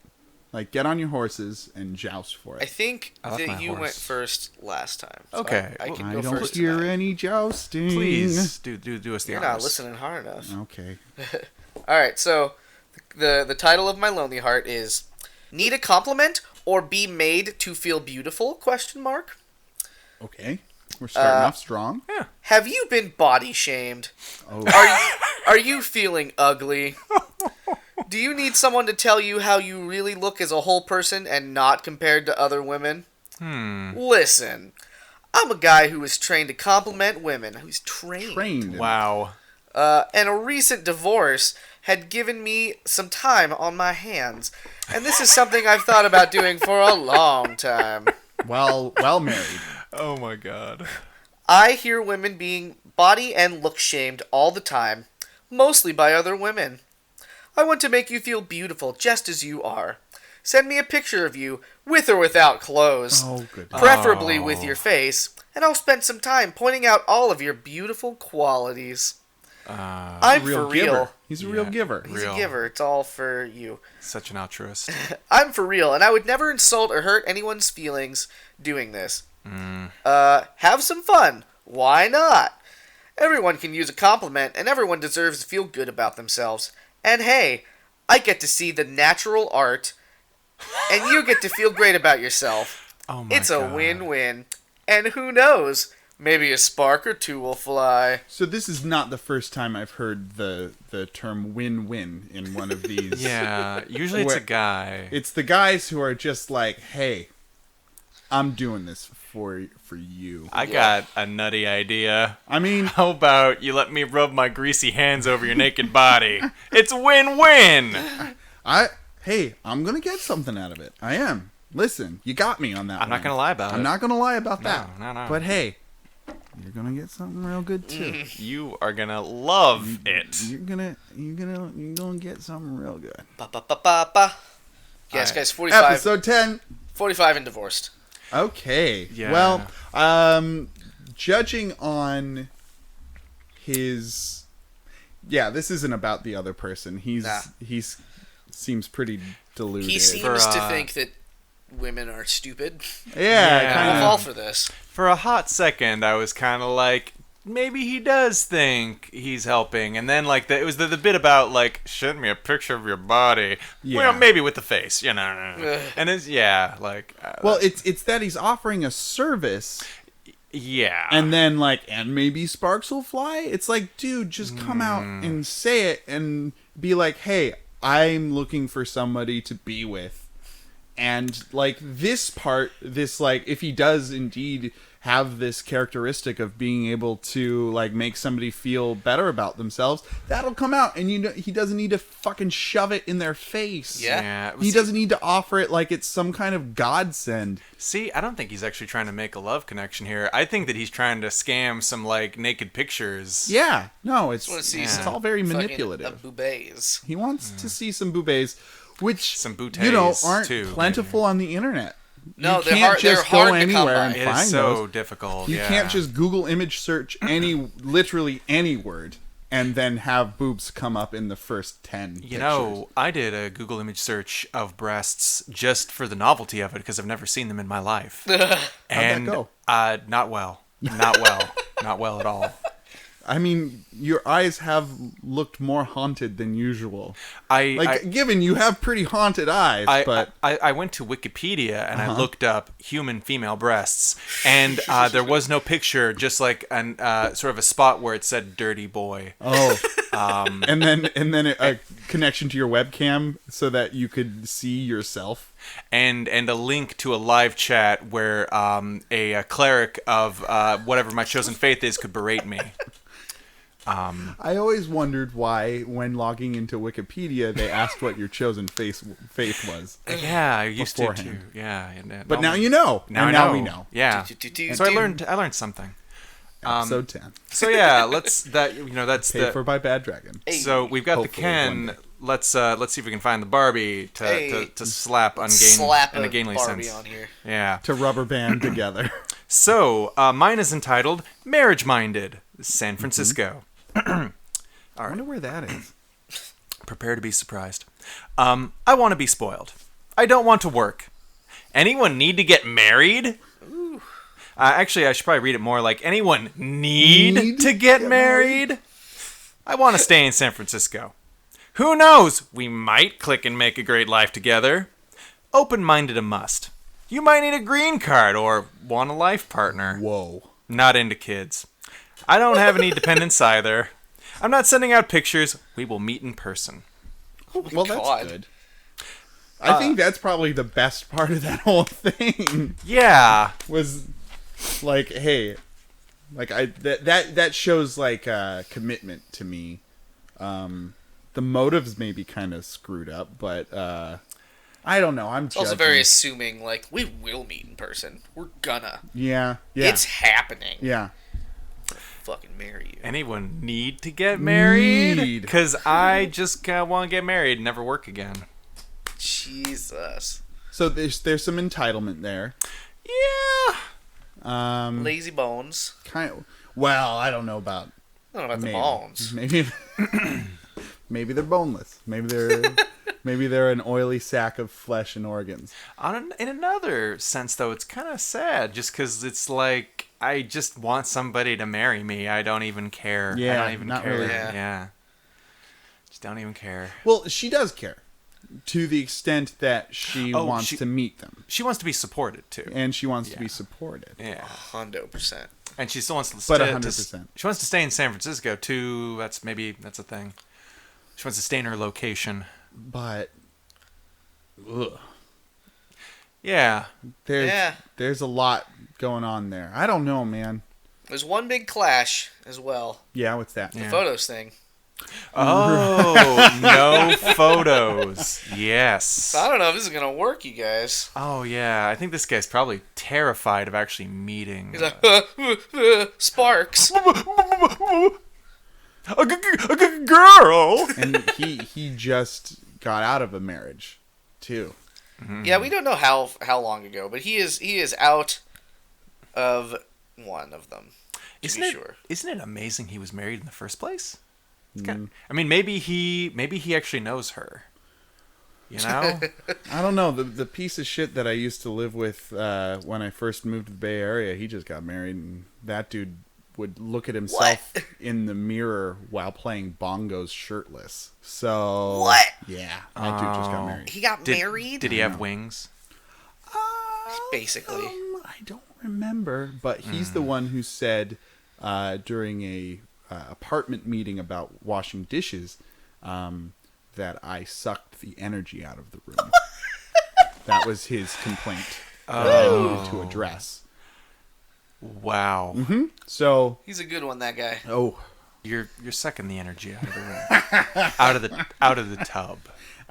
Like, get on your horses and joust for I it. think I left that my you horse. went first last time. So Okay. I can I go don't first hear tonight. any jousting. Please do us the You're honors. not listening hard enough. Okay. All right, so the title of my lonely heart is "Need a Compliment or Be Made to Feel Beautiful?" ? Okay. We're starting off strong. Yeah. Have you been body shamed? Oh. Are you feeling ugly? Do you need someone to tell you how you really look as a whole person and not compared to other women? Listen, I'm a guy who was trained to compliment women. Who's trained. Wow. And a recent divorce had given me some time on my hands. And this is something I've thought about doing for a long time. Well married. Oh my god. I hear women being body and look shamed all the time, mostly by other women. I want to make you feel beautiful just as you are. Send me a picture of you, with or without clothes. Oh, goodness. Preferably with your face, and I'll spend some time pointing out all of your beautiful qualities. I'm for real. Giver. He's a real Yeah. giver. He's a giver. It's all for you. Such an altruist. I'm for real, and I would never insult or hurt anyone's feelings doing this. Have some fun. Why not? Everyone can use a compliment, and everyone deserves to feel good about themselves. And hey, I get to see the natural art, and you get to feel great about yourself. Oh my It's god. a win-win. And who knows? Maybe a spark or two will fly. So this is not the first time I've heard the term win-win in one of these. Yeah, usually it's a guy. It's the guys who are just like, hey, I'm doing this for you. I got a nutty idea. I mean, How about you let me rub my greasy hands over your naked body? It's win-win! I'm going to get something out of it. I am. Listen, you got me on that I'm not going to lie about it. I'm not going to lie about that. No. But hey, you're going to get something real good too. You are going to love it. You're going to get something real good. Ba-ba-ba-ba-ba. Yes, Alright. guys, 45. Episode 10. 45 and divorced. Okay. Yeah. Well, judging on his, this isn't about the other person. He's seems pretty deluded. He seems to think that women are stupid. Yeah. I'll fall for this. For a hot second, I was kind of like, maybe he does think he's helping. And then, like, it was the bit about, like, send me a picture of your body. Yeah. Well, maybe with the face, you know. And it's, like... Well, it's that he's offering a service, yeah. and then, like, and maybe sparks will fly? It's like, dude, just come out and say it and be like, hey, I'm looking for somebody to be with. And, like, this part, like, if he does indeed have this characteristic of being able to, like, make somebody feel better about themselves, that'll come out. And, he doesn't need to fucking shove it in their face. Yeah. He doesn't need to offer it like it's some kind of godsend. See, I don't think he's actually trying to make a love connection here. I think that he's trying to scam some, like, naked pictures. Yeah. No, it's some all very fucking manipulative. boobies. He wants to see some boobies, which, Some booties, aren't too, plentiful on the internet. No, you they're can't hard. They're just hard go to come anywhere by. and It find is so those. difficult. You can't just Google image search literally any word, and then have boobs come up in the first 10 You know, I did a Google image search of breasts just for the novelty of it because I've never seen them in my life. How'd that go? Not well. Not well. Not well at all. I mean, your eyes have looked more haunted than usual. I Given you have pretty haunted eyes, but... I went to Wikipedia and I looked up human female breasts, and there was no picture, just like an sort of a spot where it said "dirty boy." Oh, and then a connection to your webcam so that you could see yourself. And a link to a live chat where a cleric of whatever my chosen faith is could berate me. I always wondered why, when logging into Wikipedia, they asked what your chosen faith was. Yeah, I used to too. Beforehand. Yeah, But now you know. Now and I know. now we know. Yeah. So I learned something. Episode 10. So yeah, that's Paid for by Bad Dragon. So we've got Hopefully the one Ken. day. Let's see if we can find the Barbie to slap in a gainly Barbie sense. on here. Yeah. To rubber band together. So mine is entitled "Marriage Minded," San Francisco. I wonder where that is. Prepare to be surprised. I want to be spoiled. I don't want to work. Anyone need to get married? Actually, I should probably read it more like, anyone need to get married? I want to stay in San Francisco. Who knows? We might click and make a great life together. Open-minded a must. You might need a green card or want a life partner. Whoa. Not into kids. I don't have any dependents either. I'm not sending out pictures. We will meet in person. Well, that's God. good. I think that's probably the best part of that whole thing. Yeah. Was like, hey, like that shows like commitment to me. The motives may be kind of screwed up, but I don't know. I'm It's also very assuming, like, we will meet in person. We're gonna. Yeah. It's happening. Yeah. Fucking marry you. Anyone need to get married? Need. Because I just want to get married and never work again. Jesus. So there's some entitlement there. Yeah. Lazy bones. Kind of. Well, I don't know about. I don't know about the Maybe. bones. Maybe they're boneless. Maybe they're an oily sack of flesh and organs. In another sense, though, it's kind of sad just because it's like I just want somebody to marry me. I don't even care. Yeah, I don't even not care. really. Yeah. Just don't even care. Well, she does care, to the extent that she Oh, wants she- to meet them, She wants to be supported too. and she wants to be supported. Yeah. 100%. And she still wants to But stay. 100%. She wants to stay in San Francisco too. That's a thing. She wants to stay in her location. But, ugh, Yeah. there's a lot going on there. I don't know, man. There's one big clash as well. Yeah, what's that? The Yeah. photos thing. Oh, no photos. Yes. So I don't know if this is going to work, you guys. Oh yeah, I think this guy's probably terrified of actually meeting. He's like, Sparks. A girl. And he just got out of a marriage, too. Yeah, we don't know how long ago, but he is out of one of them. Isn't be it? sure. Isn't it amazing he was married in the first place? I mean, maybe he actually knows her. You know? I don't know. The piece of shit that I used to live with when I first moved to the Bay Area, he just got married, and that dude would look at himself in the mirror while playing bongos shirtless. So What? Yeah, that dude just got married. He got married? Did he have wings? Basically. I don't remember, but he's the one who said during a apartment meeting about washing dishes that I sucked the energy out of the room. That was his complaint that I needed to address. Wow. Mm-hmm. So He's a good one, that guy. You're sucking the energy out of the room. out of the tub.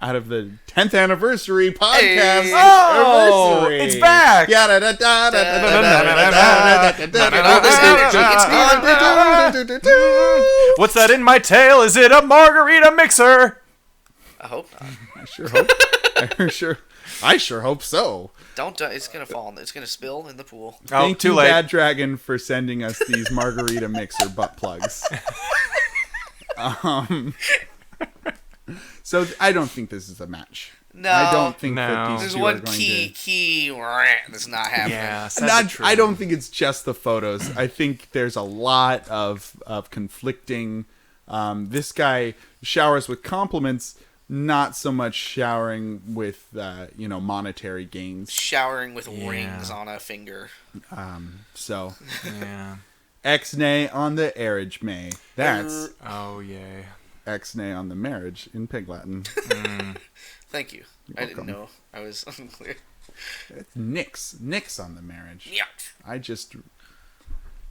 out of the 10th anniversary podcast. Hey. Oh, anniversary. it's back. What's that in my tail? Is it a margarita mixer? I hope not. I sure hope. I sure hope so. Don't. It's gonna fall. It's gonna spill in the pool. Oh, Thank too you, late. Bad Dragon, for sending us these margarita mixer butt plugs. So I don't think this is a match. No. I don't think No. that these There's two one are going key rant that's not happening. Yeah, I don't think it's just the photos. I think there's a lot of conflicting. This guy showers with compliments, not so much showering with monetary gains. Showering with rings on a finger. So Yeah. ex-nay on the marriage may. That's Oh yay. ex-nay on the marriage in Pig Latin. Thank you. You're I didn't welcome. know. I was unclear. It's nix on the marriage. Yuck. I just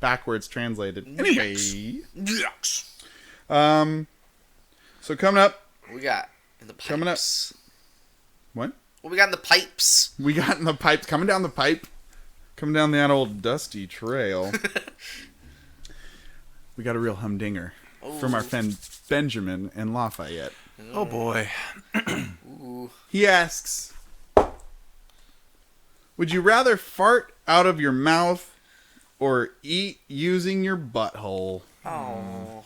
backwards translated. Anyway, Yucks. So coming up. What we got in the pipes? Coming up. What? What we got in the pipes? We got in the pipes. Coming down the pipe. Coming down that old dusty trail. We got a real humdinger from our friend Benjamin in Lafayette. Oh boy. Ooh. He asks, would you rather fart out of your mouth or eat using your butthole? Oh.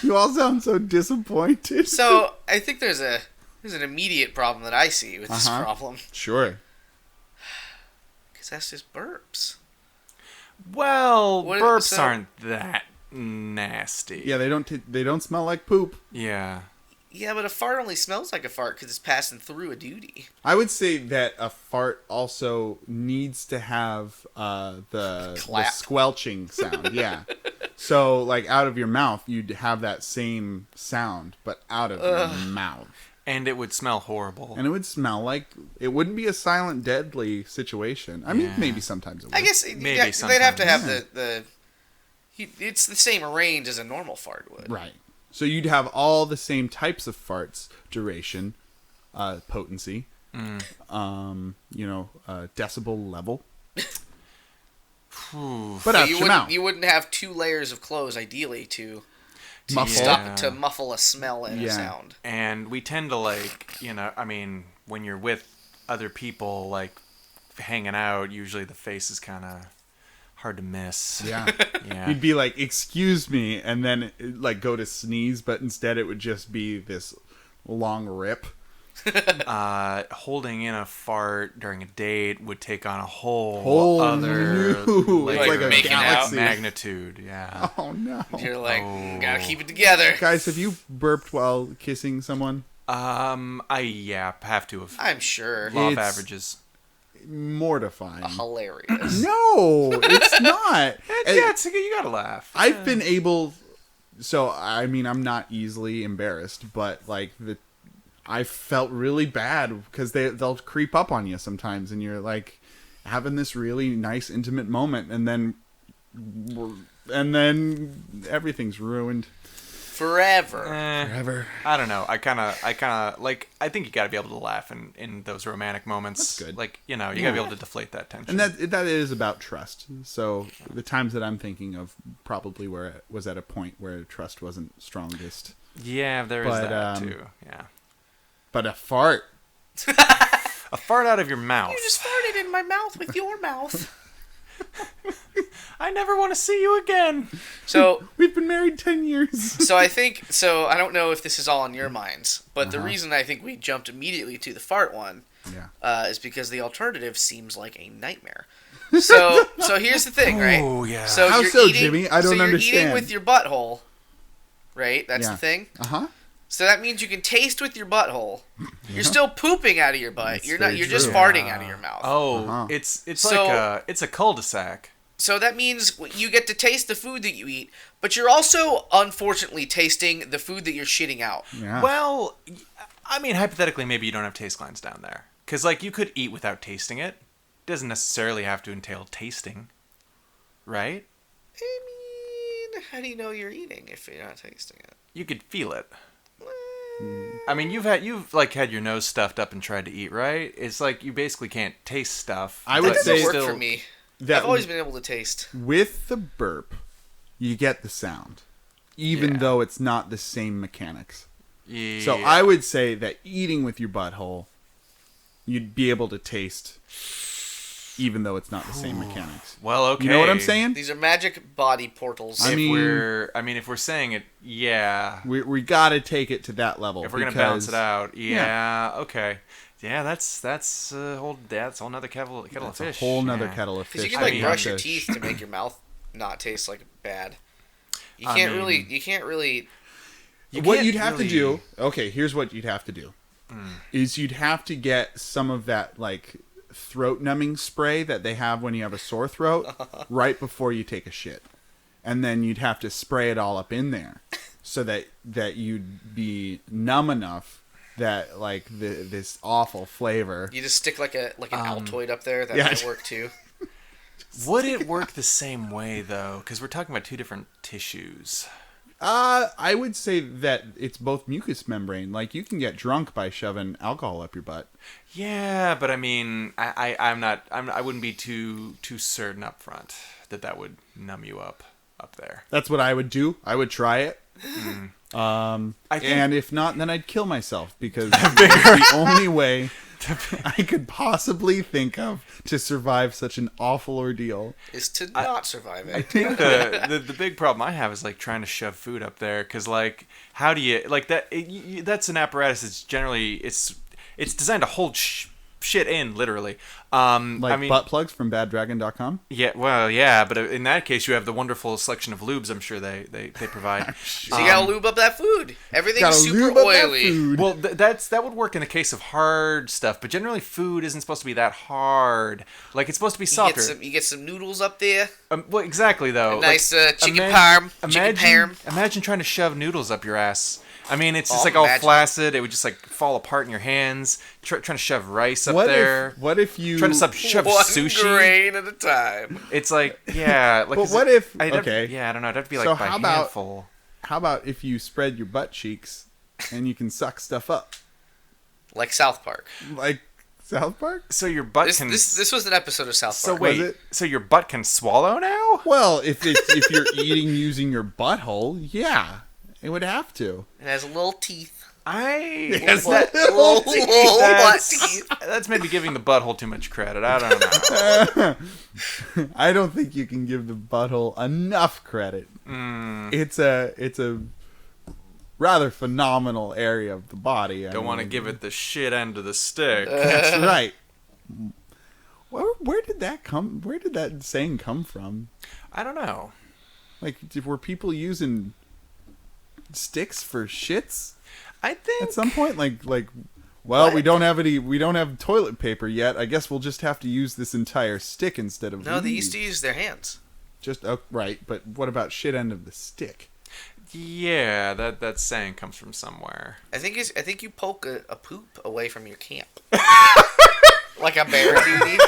You all sound so disappointed. So I think there's an immediate problem that I see with this problem. Sure. Because that's just burps. Well, burps aren't that nasty. Yeah, they don't smell like poop. Yeah. Yeah, but a fart only smells like a fart because it's passing through a duty. I would say that a fart also needs to have the squelching sound. Yeah. So, like, out of your mouth, you'd have that same sound, but out of your mouth. And it would smell horrible. And it would smell like... It wouldn't be a silent, deadly situation. I mean, maybe sometimes it would. I guess maybe they'd have to have the it's the same range as a normal fart would. Right. So you'd have all the same types of farts, duration, potency, decibel level. But out your mouth. You wouldn't have 2 layers of clothes, ideally, to muffle a smell and a sound. And we tend to, like, I mean, when you're with other people, like, hanging out, usually the face is kind of hard to miss. Yeah. You'd be like, excuse me, and then, like, go to sneeze, but instead it would just be this long rip. Holding in a fart during a date would take on a whole other like a galaxy magnitude. Yeah. Oh no. You're like, gotta keep it together. Guys, have you burped while kissing someone? I have to have. I'm sure. Law of averages. Mortifying. Hilarious. No, it's not. You gotta laugh. I've been able. So I mean, I'm not easily embarrassed, but like I felt really bad because they'll creep up on you sometimes, and you're like having this really nice intimate moment, and then everything's ruined forever. Forever. I don't know. I kind of like. I think you got to be able to laugh in those romantic moments. That's good. Like you got to be able to deflate that tension. And that is about trust. So the times that I'm thinking of probably where it was at a point where trust wasn't strongest. Yeah, there is that too. Yeah. But a fart. A fart out of your mouth. You just farted in my mouth with your mouth. I never want to see you again. So we've been married 10 years. I don't know if this is all in your minds, but the reason I think we jumped immediately to the fart one is because the alternative seems like a nightmare. So here's the thing, right? Oh, yeah. So How you're so, eating, Jimmy? I don't understand. You're eating with your butthole, right? That's the thing. Uh-huh. So that means you can taste with your butthole. You're still pooping out of your butt. That's you're not. You're very just true. farting out of your mouth. Oh, it's a cul-de-sac. So that means you get to taste the food that you eat, but you're also unfortunately tasting the food that you're shitting out. Yeah. Well, I mean, hypothetically, maybe you don't have taste glands down there, because like you could eat without tasting it. It doesn't necessarily have to entail tasting, right? I mean, how do you know you're eating if you're not tasting it? You could feel it. I mean, you've had your nose stuffed up and tried to eat, right? It's like you basically can't taste stuff. I would That say doesn't work for me. I've always been able to taste. With the burp, you get the sound, even though it's not the same mechanics. Yeah. So I would say that eating with your butthole, you'd be able to taste, even though it's not the same mechanics. Well, okay. You know what I'm saying? These are magic body portals. I mean, if we're saying it, yeah. We got to take it to that level. If we're gonna balance it out, okay. Yeah, that's a whole nother kettle of fish. A whole nother kettle of fish. Because you can brush your teeth to make your mouth not taste like bad. You can't really. What you'd have to do. Okay, here's what you'd have to do. Is you'd have to get some of that like throat numbing spray that they have when you have a sore throat right before you take a shit, and then you'd have to spray it all up in there so that you'd be numb enough that like this awful flavor. You just stick like an Altoid up there. That might work too. Would it work the same way, though? Because we're talking about two different tissues. I would say that it's both mucous membrane. Like, you can get drunk by shoving alcohol up your butt. Yeah, but I mean, I wouldn't be too certain up front that would numb you up there. That's what I would do. I would try it. I think, And if not, then I'd kill myself, because it's the only way I could possibly think of to survive such an awful ordeal. Is to not survive it. I think the big problem I have is like trying to shove food up there, because like, how do you like that? That's an apparatus that's generally it's designed to hold shit in, literally. Butt plugs from baddragon.com? Yeah, well, yeah, but in that case, you have the wonderful selection of lubes I'm sure they provide. So you gotta lube up that food. Everything's Gotta super lube up that oily. food. Well, that would work in the case of hard stuff, but generally food isn't supposed to be that hard. Like, it's supposed to be softer. You get some noodles up there. Well, exactly, though. A nice chicken imagine, parm. Imagine trying to shove noodles up your ass. I mean, it's just Oh, like all imagine. flaccid. It would just like fall apart in your hands. Trying to shove rice up What there. what if you... Trying to shove One sushi. grain at a time. It's like, yeah. Like, But what if... I Okay. don't know. It'd have to be like So by how about- handful. How about if you spread your butt cheeks and you can suck stuff up? Like South Park. Like South Park? So your butt This can. this was an episode of South so Park. wait. Was it? So your butt can swallow now? Well, if you're eating using your butthole, yeah. It would have to. It has little teeth. Yes, Little little butt That's, teeth. that's maybe giving the butthole too much credit. I don't know. I don't think you can give the butthole enough credit. It's a rather phenomenal area of the body. Don't want to give it the shit end of the stick. That's right. Where did that come? Where did that saying come from? I don't know. Like, were people using sticks for shits I think at some point? Like, well, What? we don't have toilet paper yet. I guess we'll just have to use this entire stick instead of No, they leaves. used to use their hands. Just right, but what about shit end of the stick? Yeah, that saying comes from somewhere. I think you poke a poop away from your camp. Like a bear duty.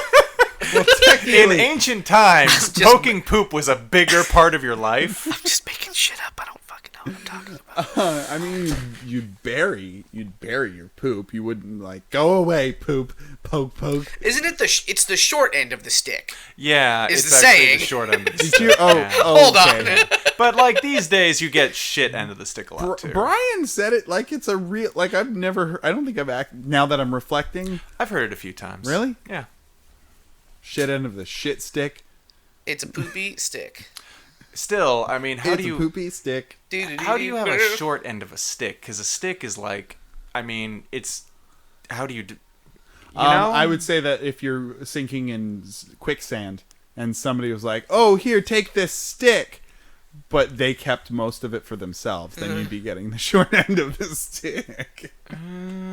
In ancient times, poking poop was a bigger part of your life. I'm just making shit up. I don't fucking know what I'm talking about. I mean, you'd bury your poop. You wouldn't like go away, poop, poke. Isn't it it's the short end of the stick? Yeah, Is it's the actually saying. the short end of the Did stick. you? Oh, yeah. Hold okay. on. But like these days, you get shit end of the stick a lot too. Brian said it like it's a real. Like, I've never heard. I don't think now that I'm reflecting. I've heard it a few times. Really? Yeah. Shit end of the shit stick. It's a poopy stick. Still, I mean, how It's do a you poopy stick? how do you have a short end of a stick? Because a stick is like, I mean, it's how do you do? You know? I would say that if you're sinking in quicksand and somebody was like, "Oh, here, take this stick," but they kept most of it for themselves, then you'd be getting the short end of the stick. That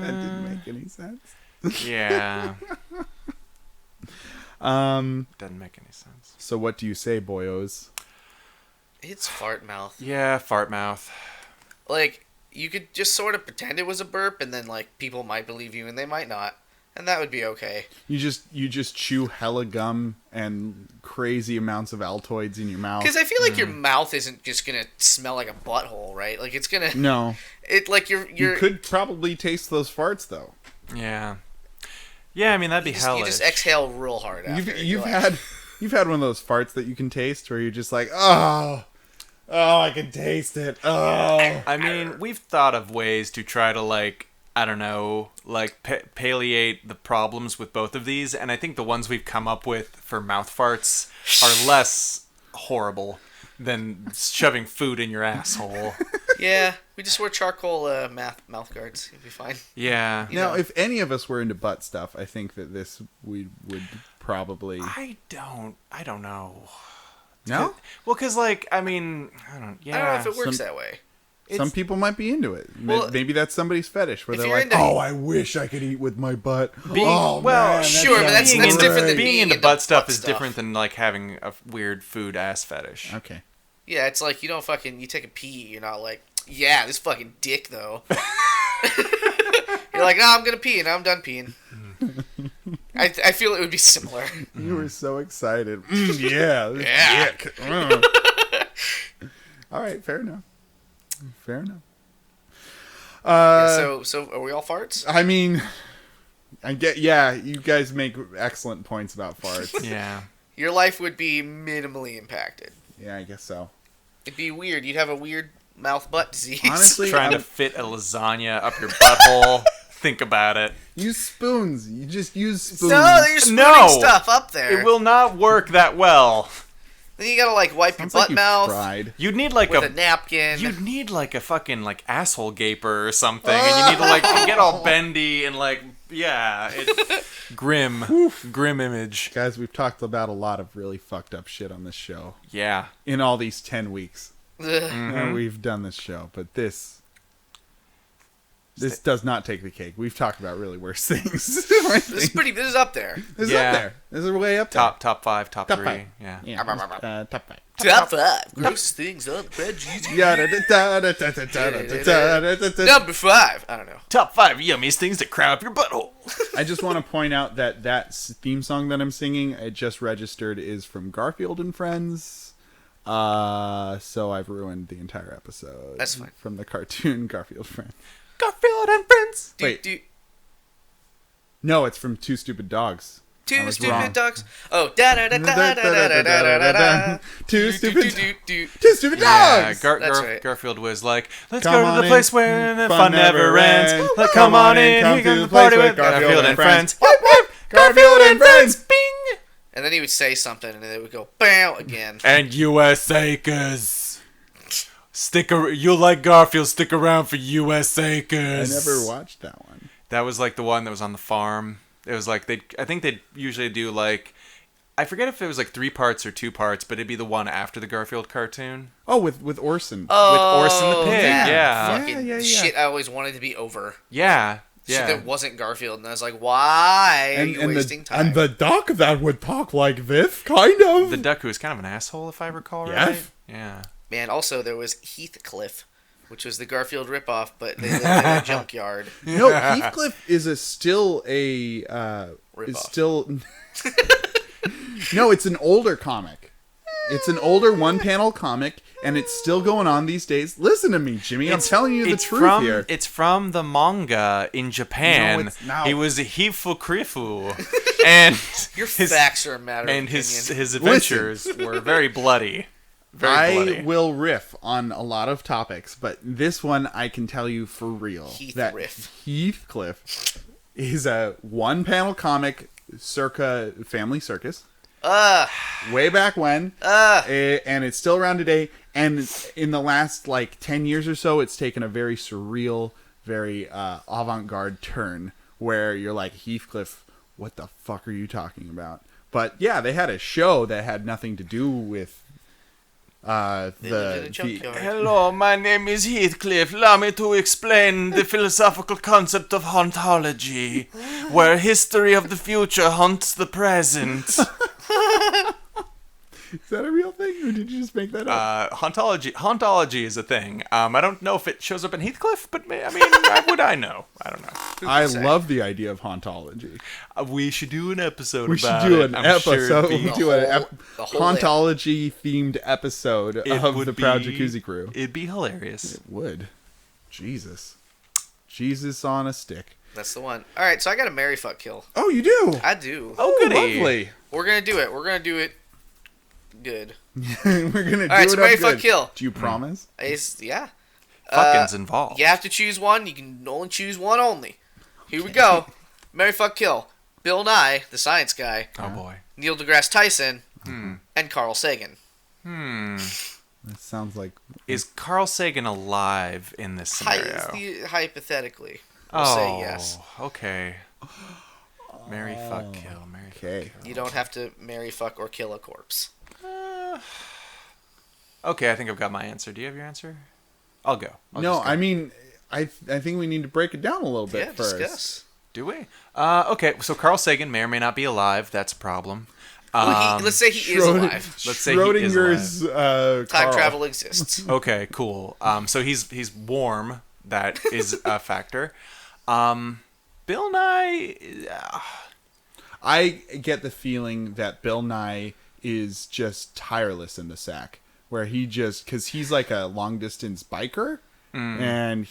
didn't make any sense. Yeah. Doesn't make any sense. So what do you say, boyos? It's fart mouth. Yeah, fart mouth. Like, you could just sort of pretend it was a burp, and then like people might believe you, and they might not, and that would be okay. You just chew hella gum and crazy amounts of Altoids in your mouth. Because I feel like your mouth isn't just gonna smell like a butthole, right? Like it's gonna. No, It like you're. you could probably taste those farts though. Yeah. Yeah, I mean that'd be You hellish. just exhale real hard after. You've had one of those farts that you can taste where you're just like, oh, I can taste it. Oh. I mean, we've thought of ways to try to like, I don't know, like palliate the problems with both of these, and I think the ones we've come up with for mouth farts are less horrible than shoving food in your asshole. Yeah, we just wear charcoal mouth guards. It'd be fine. Yeah. You Now, know. if any of us were into butt stuff, I think that this we would probably. I don't know. No? Well, because like, I mean, I don't. Yeah. I don't know if it works Some- that way. Some people might be into it. Well, Maybe that's somebody's fetish where if they're you're like, into- "Oh, I wish I could eat with my butt." Being- oh, well, man, sure, but that's Being into- different than being being into into butt stuff butt is stuff. different than like having a weird food ass fetish. Okay. Yeah, it's like you don't fucking you take a pee. You're not like, yeah, this fucking dick though. You're like, no, I'm gonna pee and I'm done peeing. I feel it would be similar. You were so excited. Yeah. This Yeah. dick. All right, fair enough. Fair enough. So are we all farts? I mean, you guys make excellent points about farts. Yeah. Your life would be minimally impacted. Yeah, I guess so. It'd be weird. You'd have a weird mouth-butt disease. Honestly, Trying to fit a lasagna up your butthole. Think about it. use spoons. You just use spoons. No, you're spooning No. stuff up there. It will not work that well. Then you gotta like wipe Sounds your like butt you've mouth tried. You'd need like with a napkin. You'd need like a fucking like asshole gaper or something, and you need to like get all bendy and like grim image. Guys, we've talked about a lot of really fucked up shit on this show Yeah. in all these 10 weeks. Ugh. We've done this show, but this does not take the cake. We've talked about really worse things. This is up there. This is Yeah. up there. This is way up there. Top 5, top Top 3. five. Yeah. Yeah. Top 5. Top 5 gross things on the PJC. Number 5. I don't know. Top 5 yummiest things that crowd up your butthole. I just want to point out that theme song that I'm singing, it just registered, is from Garfield and Friends. So I've ruined the entire episode. That's fine. From the cartoon Garfield Friends. Garfield and Friends. Wait. No, it's from Two Stupid Dogs. I Two was stupid wrong. dogs. Oh, da da da da da da da da da. Two stupid Yeah, dogs. That's right. Garfield was like, let's Come go on to the in, place where the fun fun never never ends. ends. Come on in, here comes the party with Garfield and Friends. Whoop, whoop. Garfield and Friends. Bing! And then he would say something, and then it would go BAM again. And USAcers. You like Garfield, stick around for I USAcers. never watched that one. That was like the one that was on the farm. It was like I think they'd usually do like, I forget if it was like 3 parts or 2 parts, but it'd be the one after the Garfield cartoon. Oh, with Orson. Oh, With Orson the pig, yeah. Fucking Yeah. shit I always wanted to be over. Yeah. Shit Yeah. that wasn't Garfield, and I was like, why are you wasting time? And the duck that would talk like this, kind of. The duck who was kind of an asshole, if I recall Yes. right. Yeah. Man, also there was Heathcliff, which was the Garfield ripoff, but they lived in a junkyard. No, Heathcliff is still a Ripoff. No, it's an older comic. It's an older one-panel comic, and it's still going on these days. Listen to me, Jimmy. I'm telling you the truth here. It's from the manga in Japan. No, it's not. He was a Hifukrifu, and Your facts are a matter of opinion. his adventures were very bloody. Very bloody. I will riff on a lot of topics, but this one I can tell you for real. Heathcliff is a one-panel comic circa Family Circus. Way back when. And it's still around today. And in the last, 10 years or so, it's taken a very surreal, very avant-garde turn where you're like, Heathcliff, what the fuck are you talking about? But yeah, they had a show that had nothing to do with lived in a junkyard. Hello, my name is Heathcliff. Allow me to explain the philosophical concept of hauntology, where history of the future haunts the present. Is that a real thing, or did you just make that up? Hauntology is a thing. I don't know if it shows up in Heathcliff, but why would I know? I don't know. I love the idea of hauntology. We should do an episode We should about do it. an I'm sure it'd episode. be- We do an the whole hauntology-themed episode it of would the Proud be- Jacuzzi Crew. It'd be hilarious. It would. Jesus on a stick. That's the one. All right, so I got a marry, fuck, kill. Oh, you do? I do. Oh, goody. Lovely. We're gonna do it. We're gonna do it good. We're gonna do right, so it marry, up fuck, good. kill. Do you promise? Yeah. Fucking's involved. You have to choose one. You can only choose one only. Here we go. Marry, fuck, kill. Bill Nye, the science guy. Oh boy. Neil deGrasse Tyson. And Carl Sagan. That sounds like... Is Carl Sagan alive in this scenario? Hypothetically. We'll say yes. Okay. Marry, fuck, kill. Marry, Okay. fuck, kill. You don't have to marry, fuck, or kill a corpse. Okay, I think I've got my answer. Do you have your answer? I'll go. No, I mean, I think we need to break it down a little bit Yeah, first. discuss. Do we? Okay, so Carl Sagan may or may not be alive. That's a problem. Well, let's say he is alive. Let's say he is Schrodinger's Time Carl. travel exists. Okay, cool. So he's warm. That is a factor. Bill Nye. I get the feeling that Bill Nye is just tireless in the sack, where he just, because he's like a long distance biker, and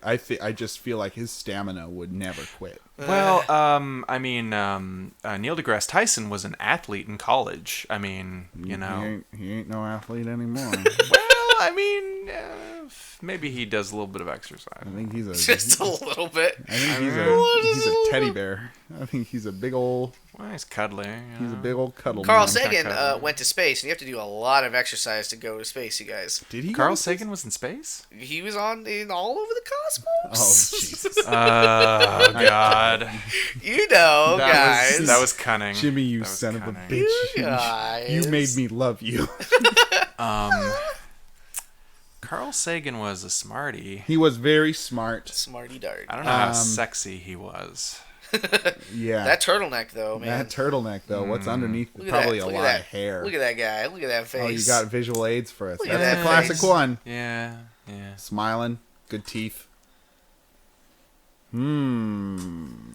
I just feel like his stamina would never quit. Well, I mean, Neil deGrasse Tyson was an athlete in college. I mean, you know, he ain't no athlete anymore. well, I mean, maybe he does a little bit of exercise. I think he's Just a little bit. I think he's a teddy bear. I think he's a big old. Well, he's cuddly. He's a big old cuddle. Carl man. Sagan went to space, and you have to do a lot of exercise to go to space, you guys. Did he? Carl go to space? Sagan was in space? He was all over the Oh cosmos. Jesus! Oh, God. You know, guys. That was cunning. Jimmy, you That was son of a cunning. bitch! You guys. You made me love you. Carl Sagan was a smarty. He was very smart. Smarty dart. I don't know how sexy he was. Yeah. That turtleneck, though, man. That turtleneck, though. What's underneath? Look at Probably that. a Look at lot that. of hair. Look at that guy. Look at that face. Oh, you got visual aids for us. Look at That's that the classic face. one. Yeah, yeah. Smiling, good teeth. Imagine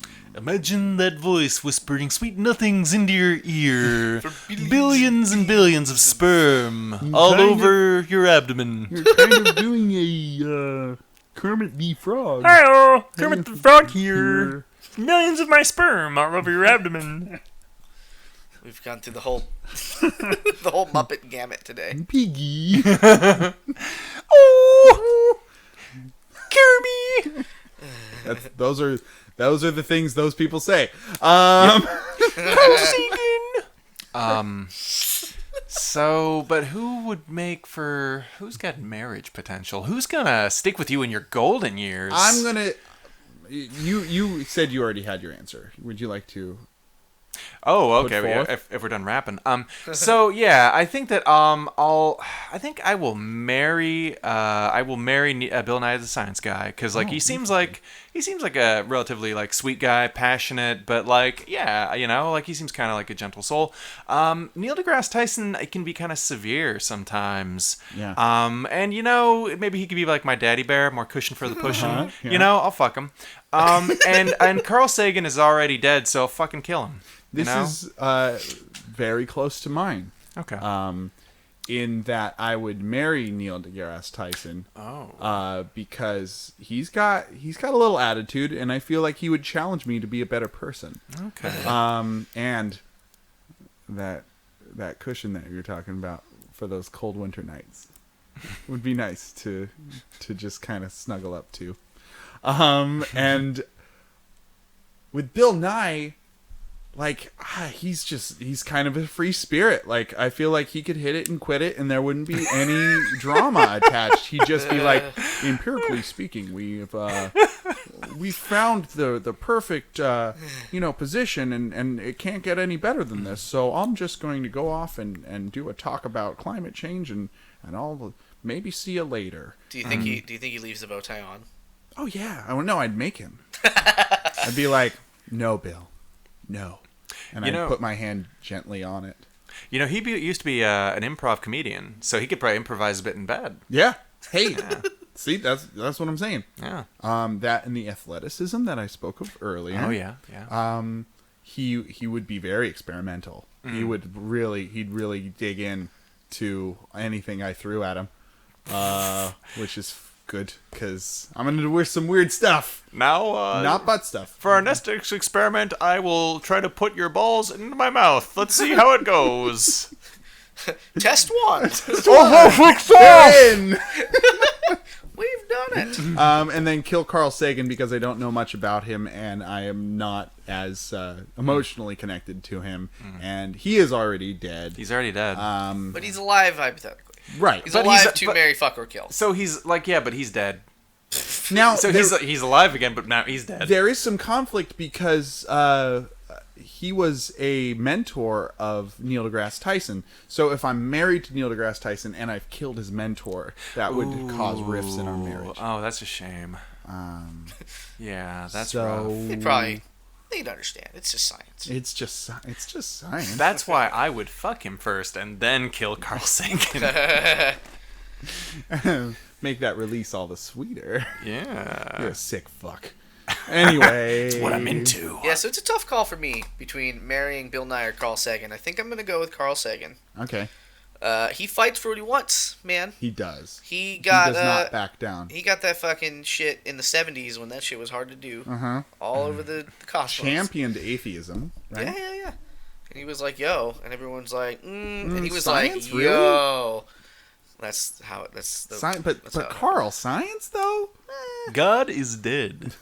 that voice whispering sweet nothings into your ear. Billions and billions of sperm all over your abdomen. You're kind of doing a Kermit the Frog. Hello, Kermit the Frog here. Millions of my sperm all over your abdomen. We've gone through the whole the whole Muppet gamut today. Piggy. Oh, Kirby! Those are the things those people say. So, but who's got marriage potential? Who's gonna stick with you in your golden years? I'm gonna. You said you already had your answer. Would you like to? Oh, okay. Put forth? If we're done rapping, so yeah, I think that I think I will marry Bill Nye the Science Guy, because like he seems like a relatively like sweet guy, passionate, but like yeah, you know, like he seems kind of like a gentle soul. Neil deGrasse Tyson can be kind of severe sometimes. Yeah. And you know, maybe he could be like my daddy bear, more cushion for the pushing. Yeah. You know, I'll fuck him. And Carl Sagan is already dead, so fucking kill him. This you know? is very close to mine. Okay. In that I would marry Neil deGrasse Tyson. Oh. Because he's got a little attitude, and I feel like he would challenge me to be a better person. Okay. And that cushion that you're talking about for those cold winter nights would be nice to just kind of snuggle up to. And with Bill Nye, like, he's kind of a free spirit. Like, I feel like he could hit it and quit it, and there wouldn't be any drama attached. He'd just be like, empirically speaking, we've found the perfect, position, and it can't get any better than this. So I'm just going to go off and do a talk about climate change, and I'll maybe see you later. Do you think he leaves the bow tie on? Oh yeah, I don't know. I'd make him. I'd be like, no, Bill, no, and I'd put my hand gently on it. You know, used to be an improv comedian, so he could probably improvise a bit in bed. Yeah. Hey, see, that's what I'm saying. Yeah. That and the athleticism that I spoke of earlier. Oh yeah, yeah. He would be very experimental. He'd really dig in to anything I threw at him, which is good, because I'm gonna do some weird stuff. Now, Not butt stuff. for our next experiment, I will try to put your balls into my mouth. Let's see how it goes. Test one. They're in! We've done it. And then kill Carl Sagan, because I don't know much about him, and I am not as emotionally connected to him, and he is already dead. He's already dead. But he's alive, hypothetically. Right. He's But alive to marry, fuck, or kill. So he's like, yeah, but he's dead. Now, So he's alive again, but now he's dead. there is some conflict, because he was a mentor of Neil deGrasse Tyson. So if I'm married to Neil deGrasse Tyson and I've killed his mentor, that would cause rifts in our marriage. Oh, that's a shame. Yeah, that's so rough. They'd understand. It's just science. it's just science. That's why I would fuck him first and then kill Carl Sagan. Make that release all the sweeter. Yeah. You're a sick fuck. Anyway. What I'm into. Yeah, so it's a tough call for me between marrying Bill Nye or Carl Sagan. I think I'm going to go with Carl Sagan. Okay. He fights for what he wants, man. He does. He He got does not back down. he got that fucking shit in the 70s when that shit was hard to do. Uh-huh. All over the cosmos. Championed atheism, right? Yeah. And he was like, "Yo," and everyone's like, and he was science, like, "Yo." That's how it. That's the. But that's how it Carl, science though? God is dead.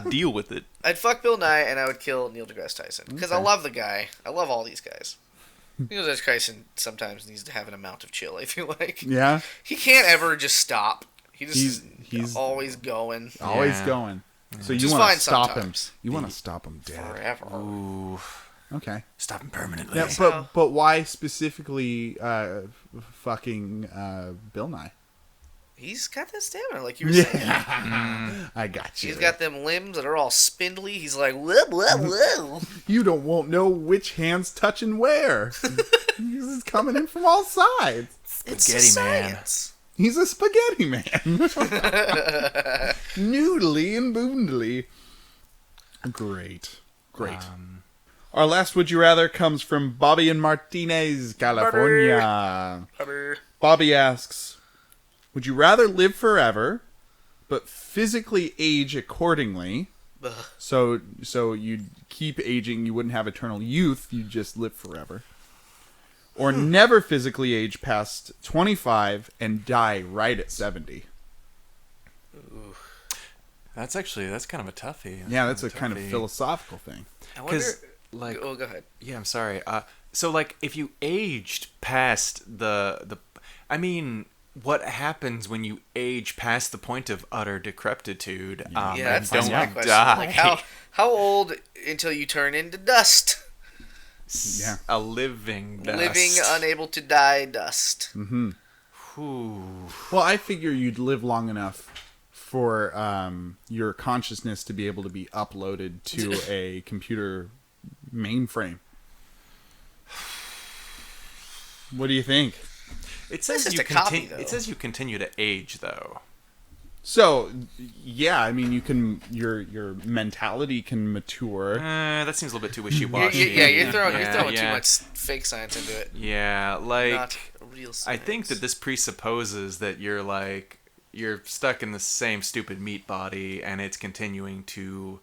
Deal with it. I'd fuck Bill Nye and I would kill Neil deGrasse Tyson because I Okay. love the guy. I love all these guys. Neil deGrasse Tyson sometimes needs to have an amount of chill. I feel like Yeah. he can't ever just stop. He just He's always going always Yeah. going. So you Just want fine to stop sometimes. him. You want to stop him dead. forever. Ooh. Okay. Stop him permanently. Yeah, So- but why specifically fucking Bill Nye? He's got that stamina, like you were saying. I got you. He's got them limbs that are all spindly. He's like, whoa, whoa, whoa. You won't know which hand's touching where. He's coming in from all sides. It's Spaghetti man. science. He's a spaghetti man. Noodly and boondly. Great. Our last Would You Rather comes from Bobby in Martinez, California. Bobby asks, would you rather live forever, but physically age accordingly? Ugh. So you'd keep aging, you wouldn't have eternal youth, you'd just live forever. Or never physically age past 25 and die right at 70. That's kind of a toughie. Yeah, that's a kind of toughie. philosophical thing. I wonder. Because, like, Oh, go ahead. yeah, I'm sorry. So, like, if you aged past I mean, what happens when you age past the point of utter decrepitude? Yeah, and that's don't my question. die? Like, how old until you turn into dust? Yeah. A living dust. Living, unable to die dust. Ooh. Well, I figure you'd live long enough for your consciousness to be able to be uploaded to a computer mainframe. What do you think? It says just you a copy, continue. though. It says you continue to age, though. So, yeah, I mean, you can your mentality can mature. That seems a little bit too You're wishy-washy. throwing too Yeah. much fake science into it. Yeah, like Not real science. I think that this presupposes that you're stuck in the same stupid meat body, and it's continuing to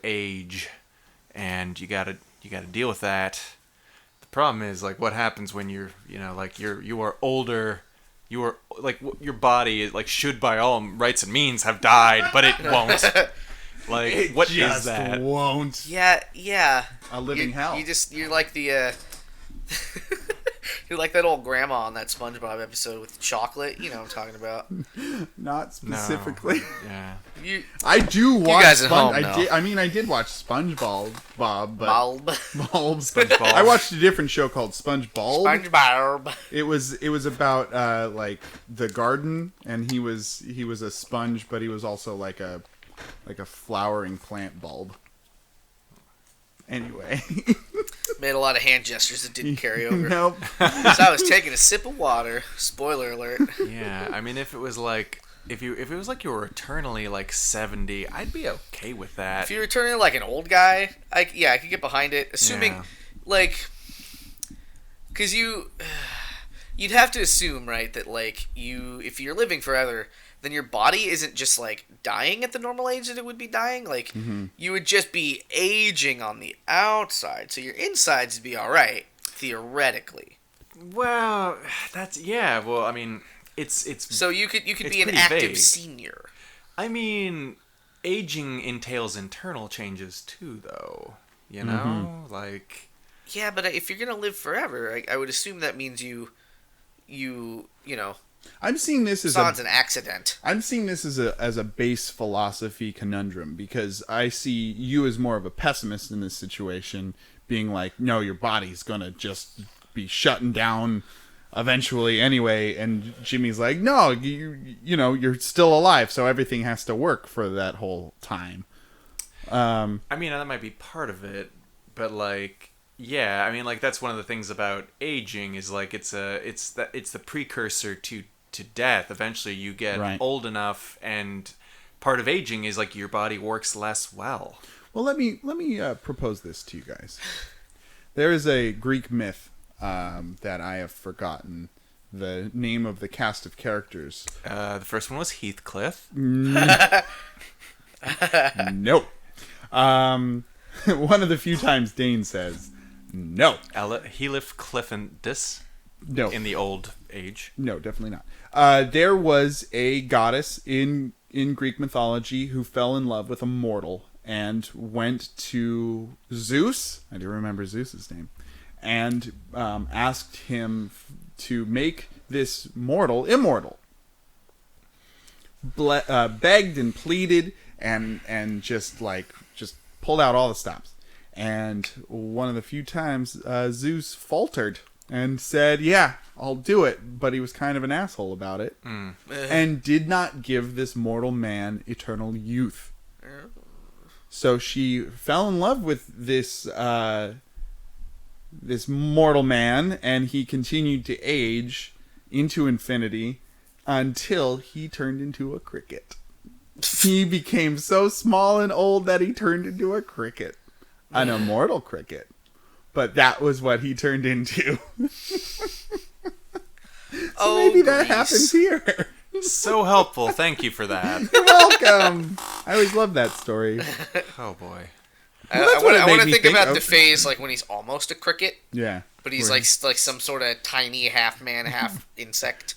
age, and you gotta deal with that. The problem is, like, what happens when you are older. You are like your body is like should by all rights and means have died, but it won't. Like, what is that? Won't. Yeah. A living hell. You're like the you're like that old grandma on that SpongeBob episode with chocolate. You know what I'm talking about. Not specifically. Yeah. You I do watch. guys at home I know. did. I mean, I did watch SpongeBob, but bulb. SpongeBob. I watched a different show called SpongeBob. SpongeBob. It was about like the garden, and he was a sponge, but he was also like a flowering plant bulb. Anyway, Made a lot of hand gestures that didn't carry over. nope. So I was taking a sip of water. Spoiler alert. Yeah, I mean, if it was like you were eternally like 70, I'd be okay with that. If you're returning like an old guy, I could get behind it. Assuming, Yeah. like, because you'd have to assume, right, that like if you're living forever, then your body isn't just like dying at the normal age that it would be dying. Like, you would just be aging on the outside, so your insides would be all right theoretically. Well, well, I mean, it's So you could It's be an pretty active vague. senior. I mean, aging entails internal changes too, though. You know, like Yeah, but if you're gonna live forever, I would assume that means you know. I'm seeing this as Sounds an accident. I'm seeing this as a base philosophy conundrum, because I see you as more of a pessimist in this situation, being like, no, your body's gonna just be shutting down eventually anyway, and Jimmy's like, no, you're still alive, so everything has to work for that whole time. I mean, that might be part of it, but like, yeah, I mean, like, that's one of the things about aging is like it's the precursor to death. Eventually, you get Right. old enough, and part of aging is like your body works less well. Well, let me propose this to you guys. There is a Greek myth that I have forgotten the name of the cast of characters. The first one was Heathcliff. Nope. One of the few times Dane says no. Helifcliffendus. No. In the old age. No, definitely not. There was a goddess in Greek mythology who fell in love with a mortal and went to Zeus. I do remember Zeus's name. And asked him to make this mortal immortal. Begged and pleaded and just pulled out all the stops. And one of the few times Zeus faltered and said, yeah, I'll do it. But he was kind of an asshole about it. And did not give this mortal man eternal youth. So she fell in love with this mortal man, and he continued to age into infinity until he turned into a cricket. He became so small and old that he turned into a cricket. An immortal cricket. But that was what he turned into. So maybe that happens here. So helpful. Thank you for that. You're welcome. I always love that story. Oh, boy. I want to think about the phase like when he's almost a cricket. Yeah. But he's like some sort of tiny half man, half insect.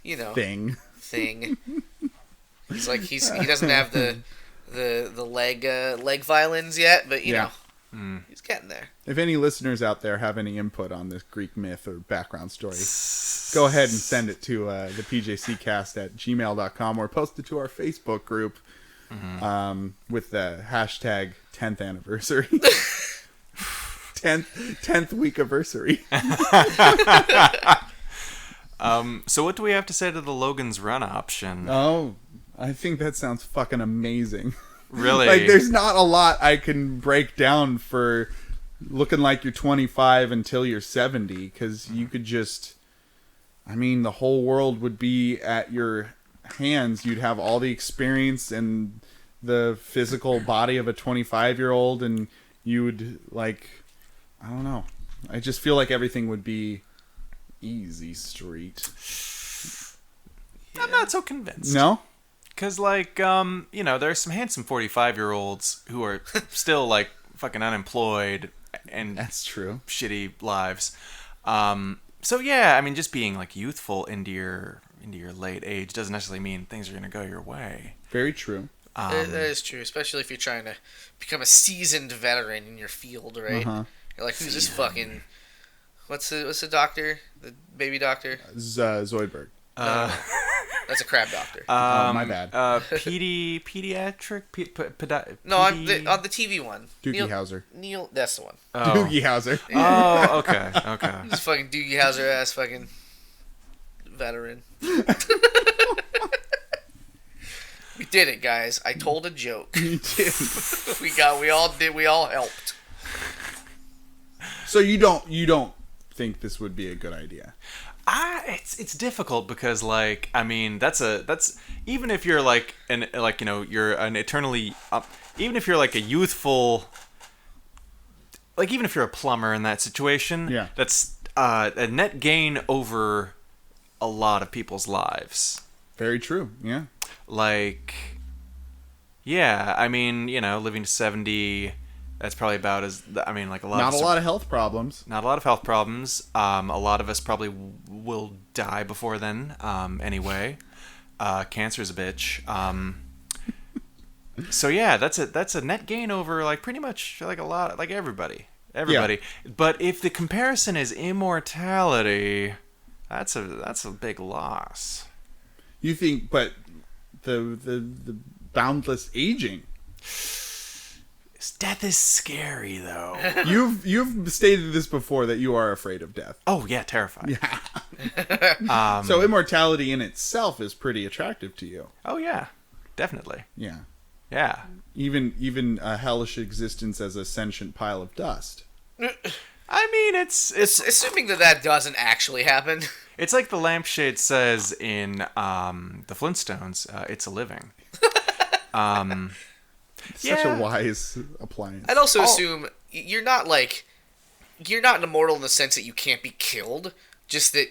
You know. Thing. He's like he doesn't have the leg violins yet, but you know. He's getting there. If any listeners out there have any input on this Greek myth or background story, go ahead and send it to the pjccast@gmail.com or post it to our Facebook group with the hashtag 10th anniversary. 10th weekiversary. So what do we have to say to the Logan's Run option? Oh, I think that sounds fucking amazing. Really? Like, there's not a lot I can break down for looking like you're 25 until you're 70, because you could just... I mean, the whole world would be at your hands. You'd have all the experience and the physical body of a 25-year-old, and you would, like... I don't know. I just feel like everything would be easy street. I'm not so convinced. No? Because, like, there's some handsome 45-year-olds who are still, like, fucking unemployed and That's true. shitty lives. So, yeah, I mean, just being, like, youthful into your late age doesn't necessarily mean things are going to go your way. Very true. That is true, especially if you're trying to become a seasoned veteran in your field, right? You're like, who's this fucking... What's the doctor? The baby doctor? Zoidberg. That's a crab doctor. My bad. Pediatric? No, on the TV one. Doogie Howser. Neil, that's the one. Oh. Doogie Howser. Oh, okay. He's fucking Doogie Howser ass fucking veteran. We did it, guys. I told a joke. You did. We all helped. So you don't think this would be a good idea? It's difficult because, like, I mean, that's even if you're like you're an eternally even if you're like a youthful, like, even if you're a plumber in that situation, yeah, that's a net gain over a lot of people's lives. Very true. Yeah. Like, yeah, I mean, living to 70. That's probably about as... I mean, like, a lot of health problems. Not a lot of health problems. A lot of us probably will die before then, anyway. Cancer's a bitch. So, yeah, that's a net gain over, like, pretty much, like, a lot... Like, everybody. Yeah. But if the comparison is immortality, that's a big loss. You think... But the boundless aging... Death is scary, though. You've stated this before, that you are afraid of death. Oh, yeah, terrified. Yeah. So immortality in itself is pretty attractive to you. Oh, yeah. Definitely. Yeah. Yeah. Even a hellish existence as a sentient pile of dust. I mean, it's Assuming that doesn't actually happen. it's like the lampshade says in the Flintstones. It's a living. Such a wise appliance. I'd also assume you're not immortal in the sense that you can't be killed. Just that.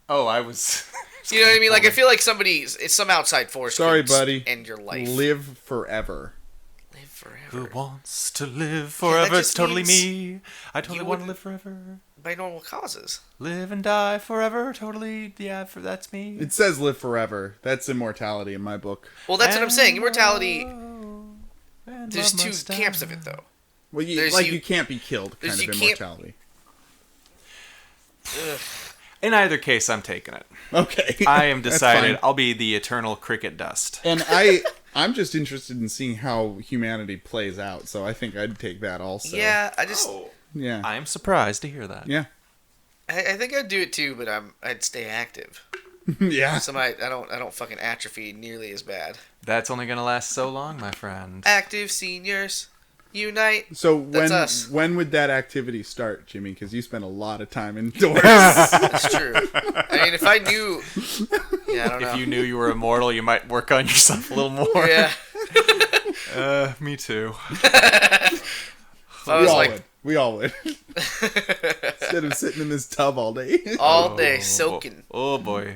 Oh, I was. You know what I mean? Like, I feel like some outside force. Sorry, could buddy. End your life. Live forever. Live forever. Who wants to live forever? It's totally me. I totally want to live forever. By normal causes. Live and die forever. Totally. Yeah, that's me. It says live forever. That's immortality in my book. Well, that's what I'm saying. Immortality. And There's love two must camps die. of it, though. Well, you can't be killed kind of immortality. In either case, I'm taking it. Okay. I am That's decided fine. I'll be the eternal cricket dust. And I'm just interested in seeing how humanity plays out, so I think I'd take that also. Yeah, Yeah. I am surprised to hear that. Yeah. I think I'd do it too, but I'd stay active. Yeah. So I don't fucking atrophy nearly as bad. That's only gonna last so long, my friend. Active seniors, unite. So That's us. when would that activity start, Jimmy? Because you spend a lot of time indoors. That's true. I mean, if I knew, yeah, I don't know. If you knew you were immortal, you might work on yourself a little more. Yeah. Me too. I was We all would. Instead of sitting in this tub all day. all day soaking. Oh boy.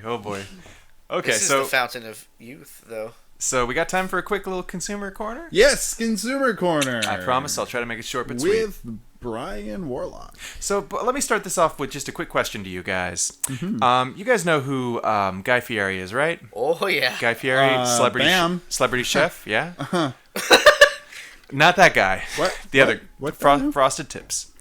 Okay, This is the fountain of youth, though. So we got time for a quick little consumer corner? Yes, Consumer Corner. I promise I'll try to make it short but sweet. With Brian Warlock. So let me start this off with just a quick question to you guys. You guys know who Guy Fieri is, right? Oh yeah. Guy Fieri, celebrity chef, yeah? Not that guy. What? The other. What? Frosted Tips.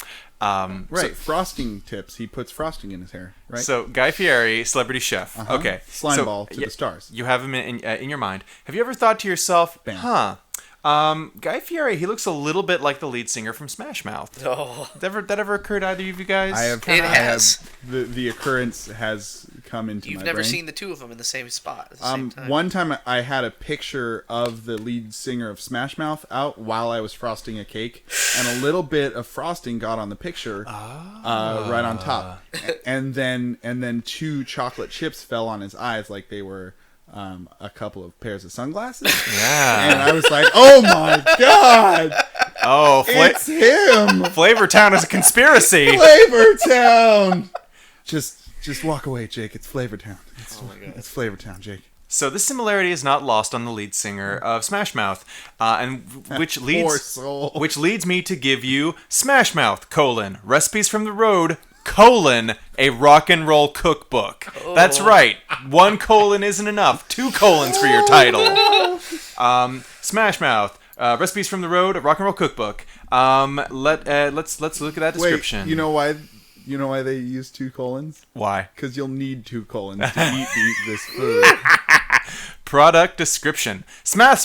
Right, So, frosting tips. He puts frosting in his hair, right? so Guy Fieri, celebrity chef. Okay. Slime so, ball to the stars. You have him in your mind. Have you ever thought to yourself, Guy Fieri, he looks a little bit like the lead singer from Smash Mouth. Oh. That ever occurred to either of you guys? I have. It has. The occurrence has come into You've my never brain. seen the two of them in the same spot at the same time. One time I had a picture of the lead singer of Smash Mouth out while I was frosting a cake, and a little bit of frosting got on the picture right on top, and then 2 chocolate chips fell on his eyes like they were a couple of pairs of sunglasses. Yeah. And I was like, oh my god, Oh, it's him! Flavor Town is a conspiracy. Flavor Town. Just walk away, Jake. It's Flavor Town. It's Flavor Town, Jake. So this similarity is not lost on the lead singer of Smash Mouth, and which Poor soul. leads me to give you Smash Mouth: recipes from the road: a rock and roll cookbook. That's right. 1 colon isn't enough. 2 colons for your title. Smash Mouth: recipes from the road, a rock and roll cookbook. Let's look at that description. Wait, you know why they use 2 colons? Why? Because you'll need 2 colons to eat this food. Product description. Smash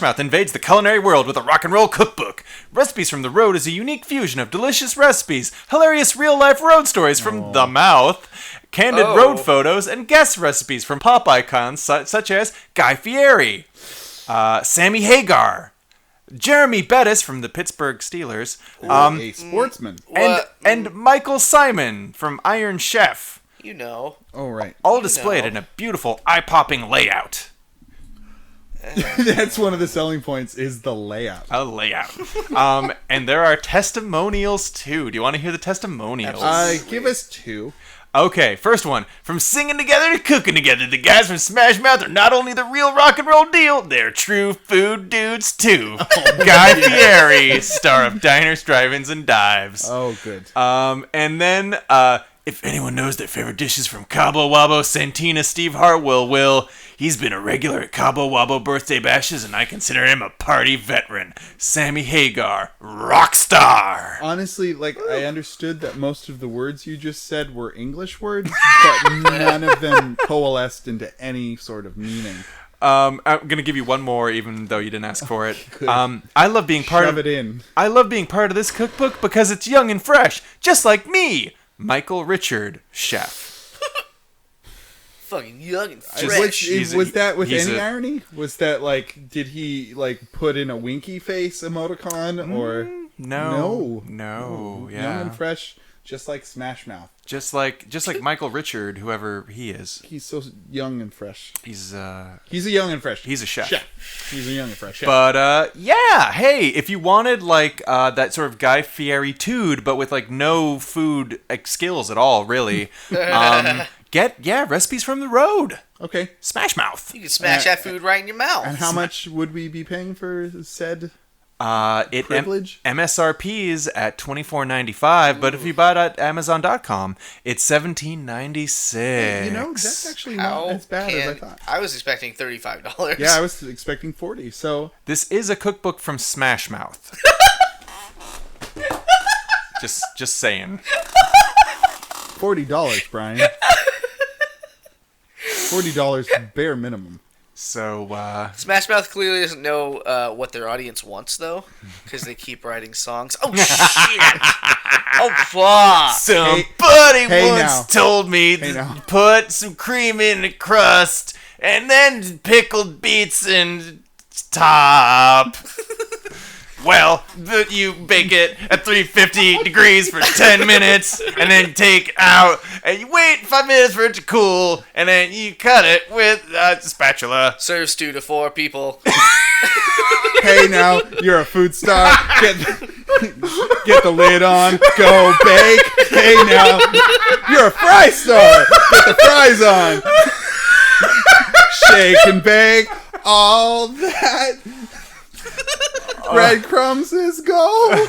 Mouth invades the culinary world with a rock and roll cookbook. Recipes from the Road is a unique fusion of delicious recipes, hilarious real-life road stories from the mouth, candid road photos, and guest recipes from pop icons such as Guy Fieri, Sammy Hagar, Jeremy Bettis from the Pittsburgh Steelers, A sportsman. and Michael Simon from Iron Chef. You know. Oh, right. All displayed in a beautiful, eye-popping layout. That's one of the selling points is the layout. A layout. And there are testimonials too. Do you want to hear the testimonials? Give us 2. Okay, first one. From singing together to cooking together, the guys from Smash Mouth are not only the real rock and roll deal, they're true food dudes too. Guy Fieri, star of Diners, Drive-Ins, and Dives. Oh, good. And then, if anyone knows their favorite dishes from Cabo Wabo, Santina, Steve Hartwell will. He's been a regular at Cabo Wabo birthday bashes, and I consider him a party veteran. Sammy Hagar, rock star. Honestly, I understood that most of the words you just said were English words, but none of them coalesced into any sort of meaning. I'm gonna give you one more, even though you didn't ask for it. I love being part Shove it in. I love being part of this cookbook because it's young and fresh, just like me, Michael Richard, chef. Fucking young and fresh. Was that with he's any a- irony? Was that did he put in a winky face emoticon or? No. Young Yeah. and fresh, just like Smash Mouth. Just like Michael Richard, whoever he is. He's so young and fresh. He's a young and fresh. He's a chef. He's a young and fresh chef. But yeah, hey, if you wanted like that sort of Guy Fieri-tude, but with like no food skills at all, really, get recipes from the road. Okay. Smash Mouth. You can smash that food right in your mouth. And how much would we be paying for said privilege? MSRP's at $24.95, but if you buy it at Amazon.com, it's $17.96. You know, that's actually not as bad as I thought. I was expecting $35. Yeah, I was expecting 40. So This is a cookbook from Smash Mouth. just saying. $40, Brian. $40 bare minimum. So, Smash Mouth clearly doesn't know what their audience wants, though, because they keep writing songs. Oh, shit! Oh, fuck! somebody Hey, once now. told me Hey, to now. put some cream in the crust and then pickled beets in top. Well, you bake it at 350 degrees for 10 minutes, and then take out, and you wait 5 minutes for it to cool, and then you cut it with a spatula. Serve stew to 4 people. Hey, now, you're a food star. Get the lid on. Go bake. Hey, now, you're a fry star. Get the fries on. Shake and bake. All that breadcrumbs is gold.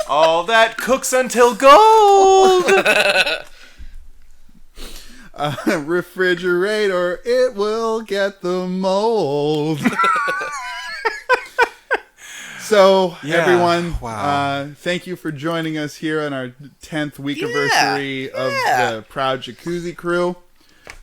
All that cooks until gold. Refrigerator, it will get the mold. So, Yeah, everyone, wow. thank you for joining us here on our 10th Weekiversary of the Proud Jacuzzi Crew.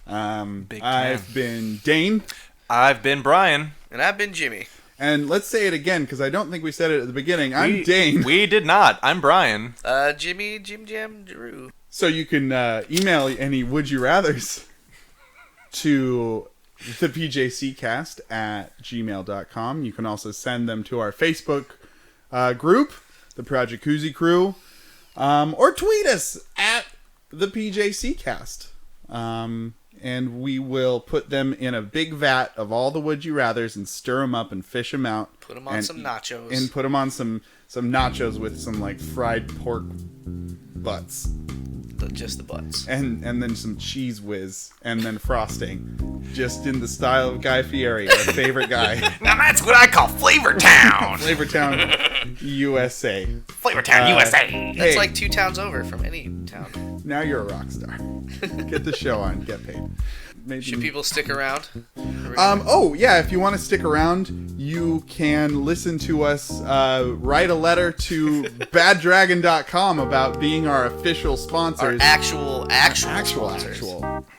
Big time. I've been Dane. I've been Brian. And I've been Jimmy. And let's say it again, because I don't think we said it at the beginning. I'm Dane. We did not. I'm Brian. Jimmy, Jim Jam, Drew. So you can email any Would You Rathers to the PJCcast at gmail.com. You can also send them to our Facebook group, the Proud Jacuzzi Crew, or tweet us at the PJCcast. And we will put them in a big vat of all the Would You Rathers and stir them up and fish them out. Put them on some nachos. And put them on some nachos with some like fried pork butts. Just the butts. And then some cheese whiz and then frosting. Just in the style of Guy Fieri, our favorite guy. Now that's what I call Flavor Town. Flavortown, USA. Flavor Town, USA. That's Hey, like 2 towns over from any town. now you're a rock star. Get the show on, get paid. Maybe. Should people stick around? Oh, yeah, if you want to stick around, you can listen to us write a letter to baddragon.com about being our official Our sponsors. actual sponsors.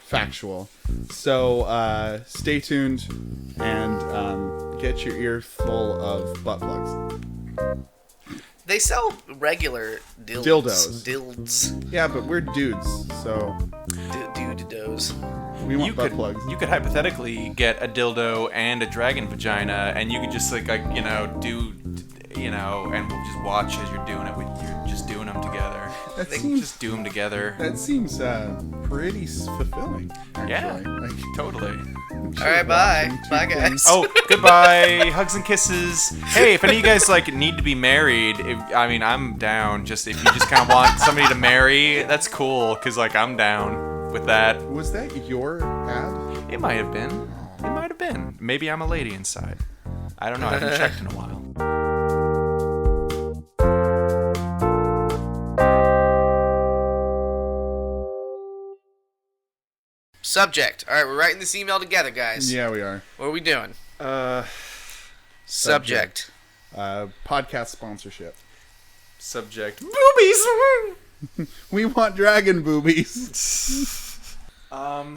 Factual. So stay tuned and get your ear full of butt plugs. They sell regular Dildos. Dilds. Yeah, but we're dudes, so Dude-dos. we want butt plugs. You could hypothetically get a dildo and a dragon vagina, and you could just and we'll just watch as you're doing it. You're just doing them together. That They seems- just do them together. That seems pretty fulfilling, actually. Yeah. Like, Totally. All right, bye. watching two Bye, guys. things. Oh, goodbye. Hugs and kisses. Hey, if any of you guys need to be married, I'm down. Just if you just kind of want somebody to marry, that's cool. Cause I'm down with that. Was that your ad? It might have been. It might have been. Maybe I'm a lady inside. I don't know. I haven't checked in a while. Subject. All right, we're writing this email together, guys. Yeah, we are. What are we doing? Subject. Podcast sponsorship. Subject. Boobies. We want dragon boobies. Hello,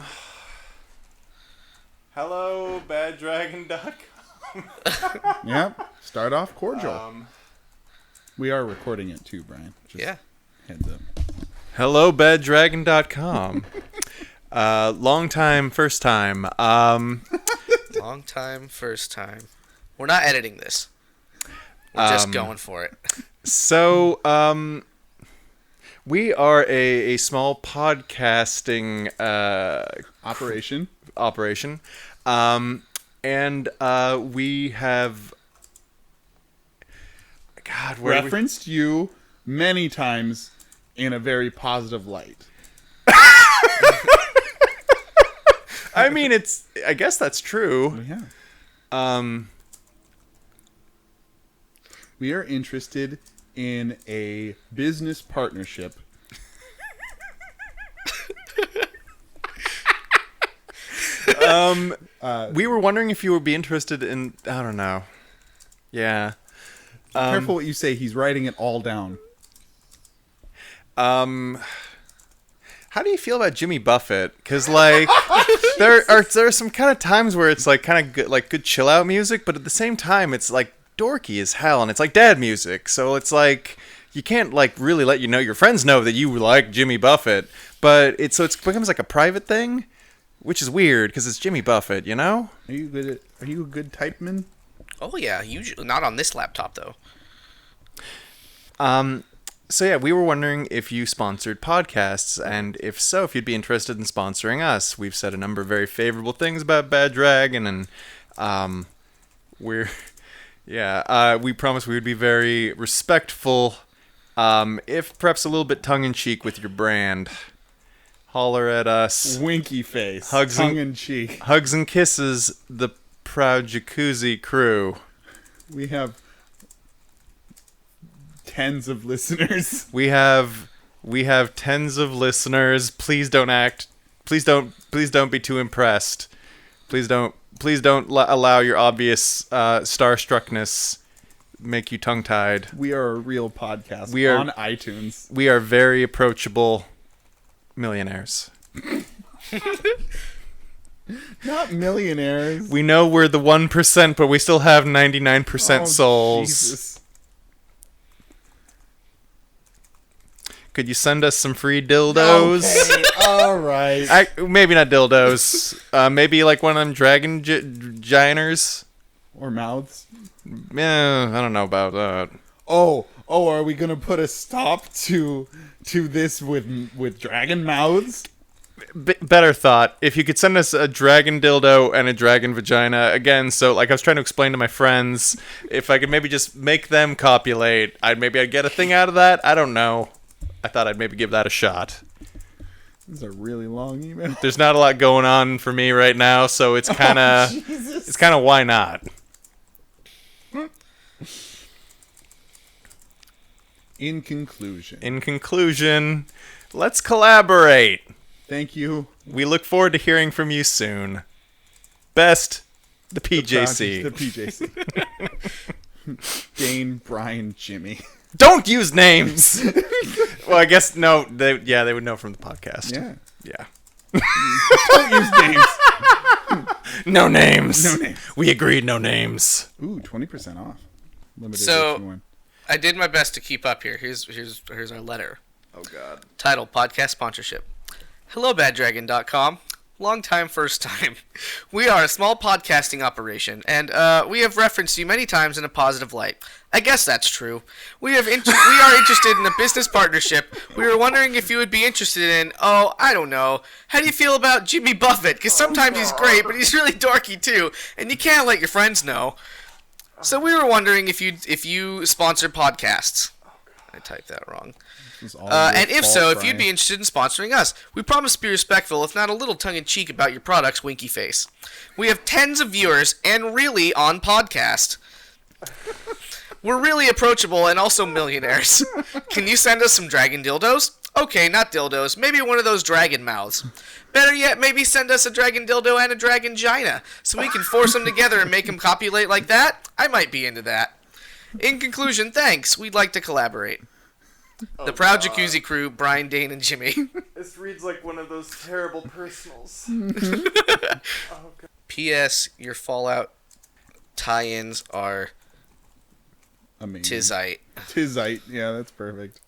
baddragon.com. Yep. Start off cordial. We are recording it too, Brian. Just Yeah. Heads up. Hello, baddragon.com. Long time, first time. Long time, first time. We're not editing this. We're just going for it. So, we are a small podcasting operation, and we have referenced you many times in a very positive light. I mean, I guess that's true. Yeah. We are interested in a business partnership. We were wondering if you would be interested in. I don't know. Yeah. Careful what you say. He's writing it all down. How do you feel about Jimmy Buffett? Because like there are some kind of times where it's like kind of good, like good chill out music, but at the same time it's like dorky as hell, and it's like dad music. So it's like you can't like really let your friends know that you like Jimmy Buffett, but it becomes like a private thing, which is weird because it's Jimmy Buffett, you know? Are you a good typeman? Oh yeah, usually not on this laptop though. So yeah, we were wondering if you sponsored podcasts, and if so, if you'd be interested in sponsoring us. We've said a number of very favorable things about Bad Dragon, and we promise we would be very respectful, if perhaps a little bit tongue-in-cheek with your brand. Holler at us. Winky face. Tongue in cheek. Hugs and kisses, the proud Jacuzzi crew. We have tens of listeners. We have tens of listeners. Please don't be too impressed. Please don't allow your obvious starstruckness make you tongue-tied. We are a real podcast. We are on iTunes. We are very approachable millionaires. Not millionaires. We know we're the 1%, but we still have 99% souls. Jesus. Could you send us some free dildos? Okay, all right. Maybe not dildos. Maybe like one of them dragon giners. Or mouths. I don't know about that. Oh, are we gonna put a stop to this with dragon mouths? Better thought. If you could send us a dragon dildo and a dragon vagina again. So like I was trying to explain to my friends, if I could maybe just make them copulate, I'd get a thing out of that. I don't know. I thought I'd maybe give that a shot. This is a really long email. There's not a lot going on for me right now, so it's kind of why not. In conclusion, let's collaborate. Thank you. We look forward to hearing from you soon. Best, the PJC. The PJC. Dane, Brian, Jimmy. Don't use names. Well, I guess no. They would know from the podcast. Yeah. Don't use names. No names. No names. We agreed. No names. Ooh, 20% off. Limited So, edition one. I did my best to keep up here. Here's our letter. Oh God. Title: Podcast Sponsorship. Hello, baddragon.com. Long time, first time. We are a small podcasting operation, and we have referenced you many times in a positive light. I guess that's true. We are interested in a business partnership. We were wondering if you would be interested in, I don't know. How do you feel about Jimmy Buffett? Because sometimes he's great, but he's really dorky too, and you can't let your friends know. So we were wondering if you sponsor podcasts. I typed that wrong. And if so, if you'd be interested in sponsoring us. We promise to be respectful, if not a little tongue-in-cheek about your products, winky face. We have tens of viewers, and really on podcast. We're really approachable and also millionaires. Can you send us some dragon dildos? Okay, not dildos. Maybe one of those dragon mouths. Better yet, maybe send us a dragon dildo and a dragon gina, so we can force them together and make them copulate like that. I might be into that. In conclusion, thanks. We'd like to collaborate. The proud Jacuzzi crew, Brian, Dane, and Jimmy. This reads like one of those terrible personals. P.S. Your Fallout tie-ins are amazing. Tizite. Tizite. Yeah, that's perfect.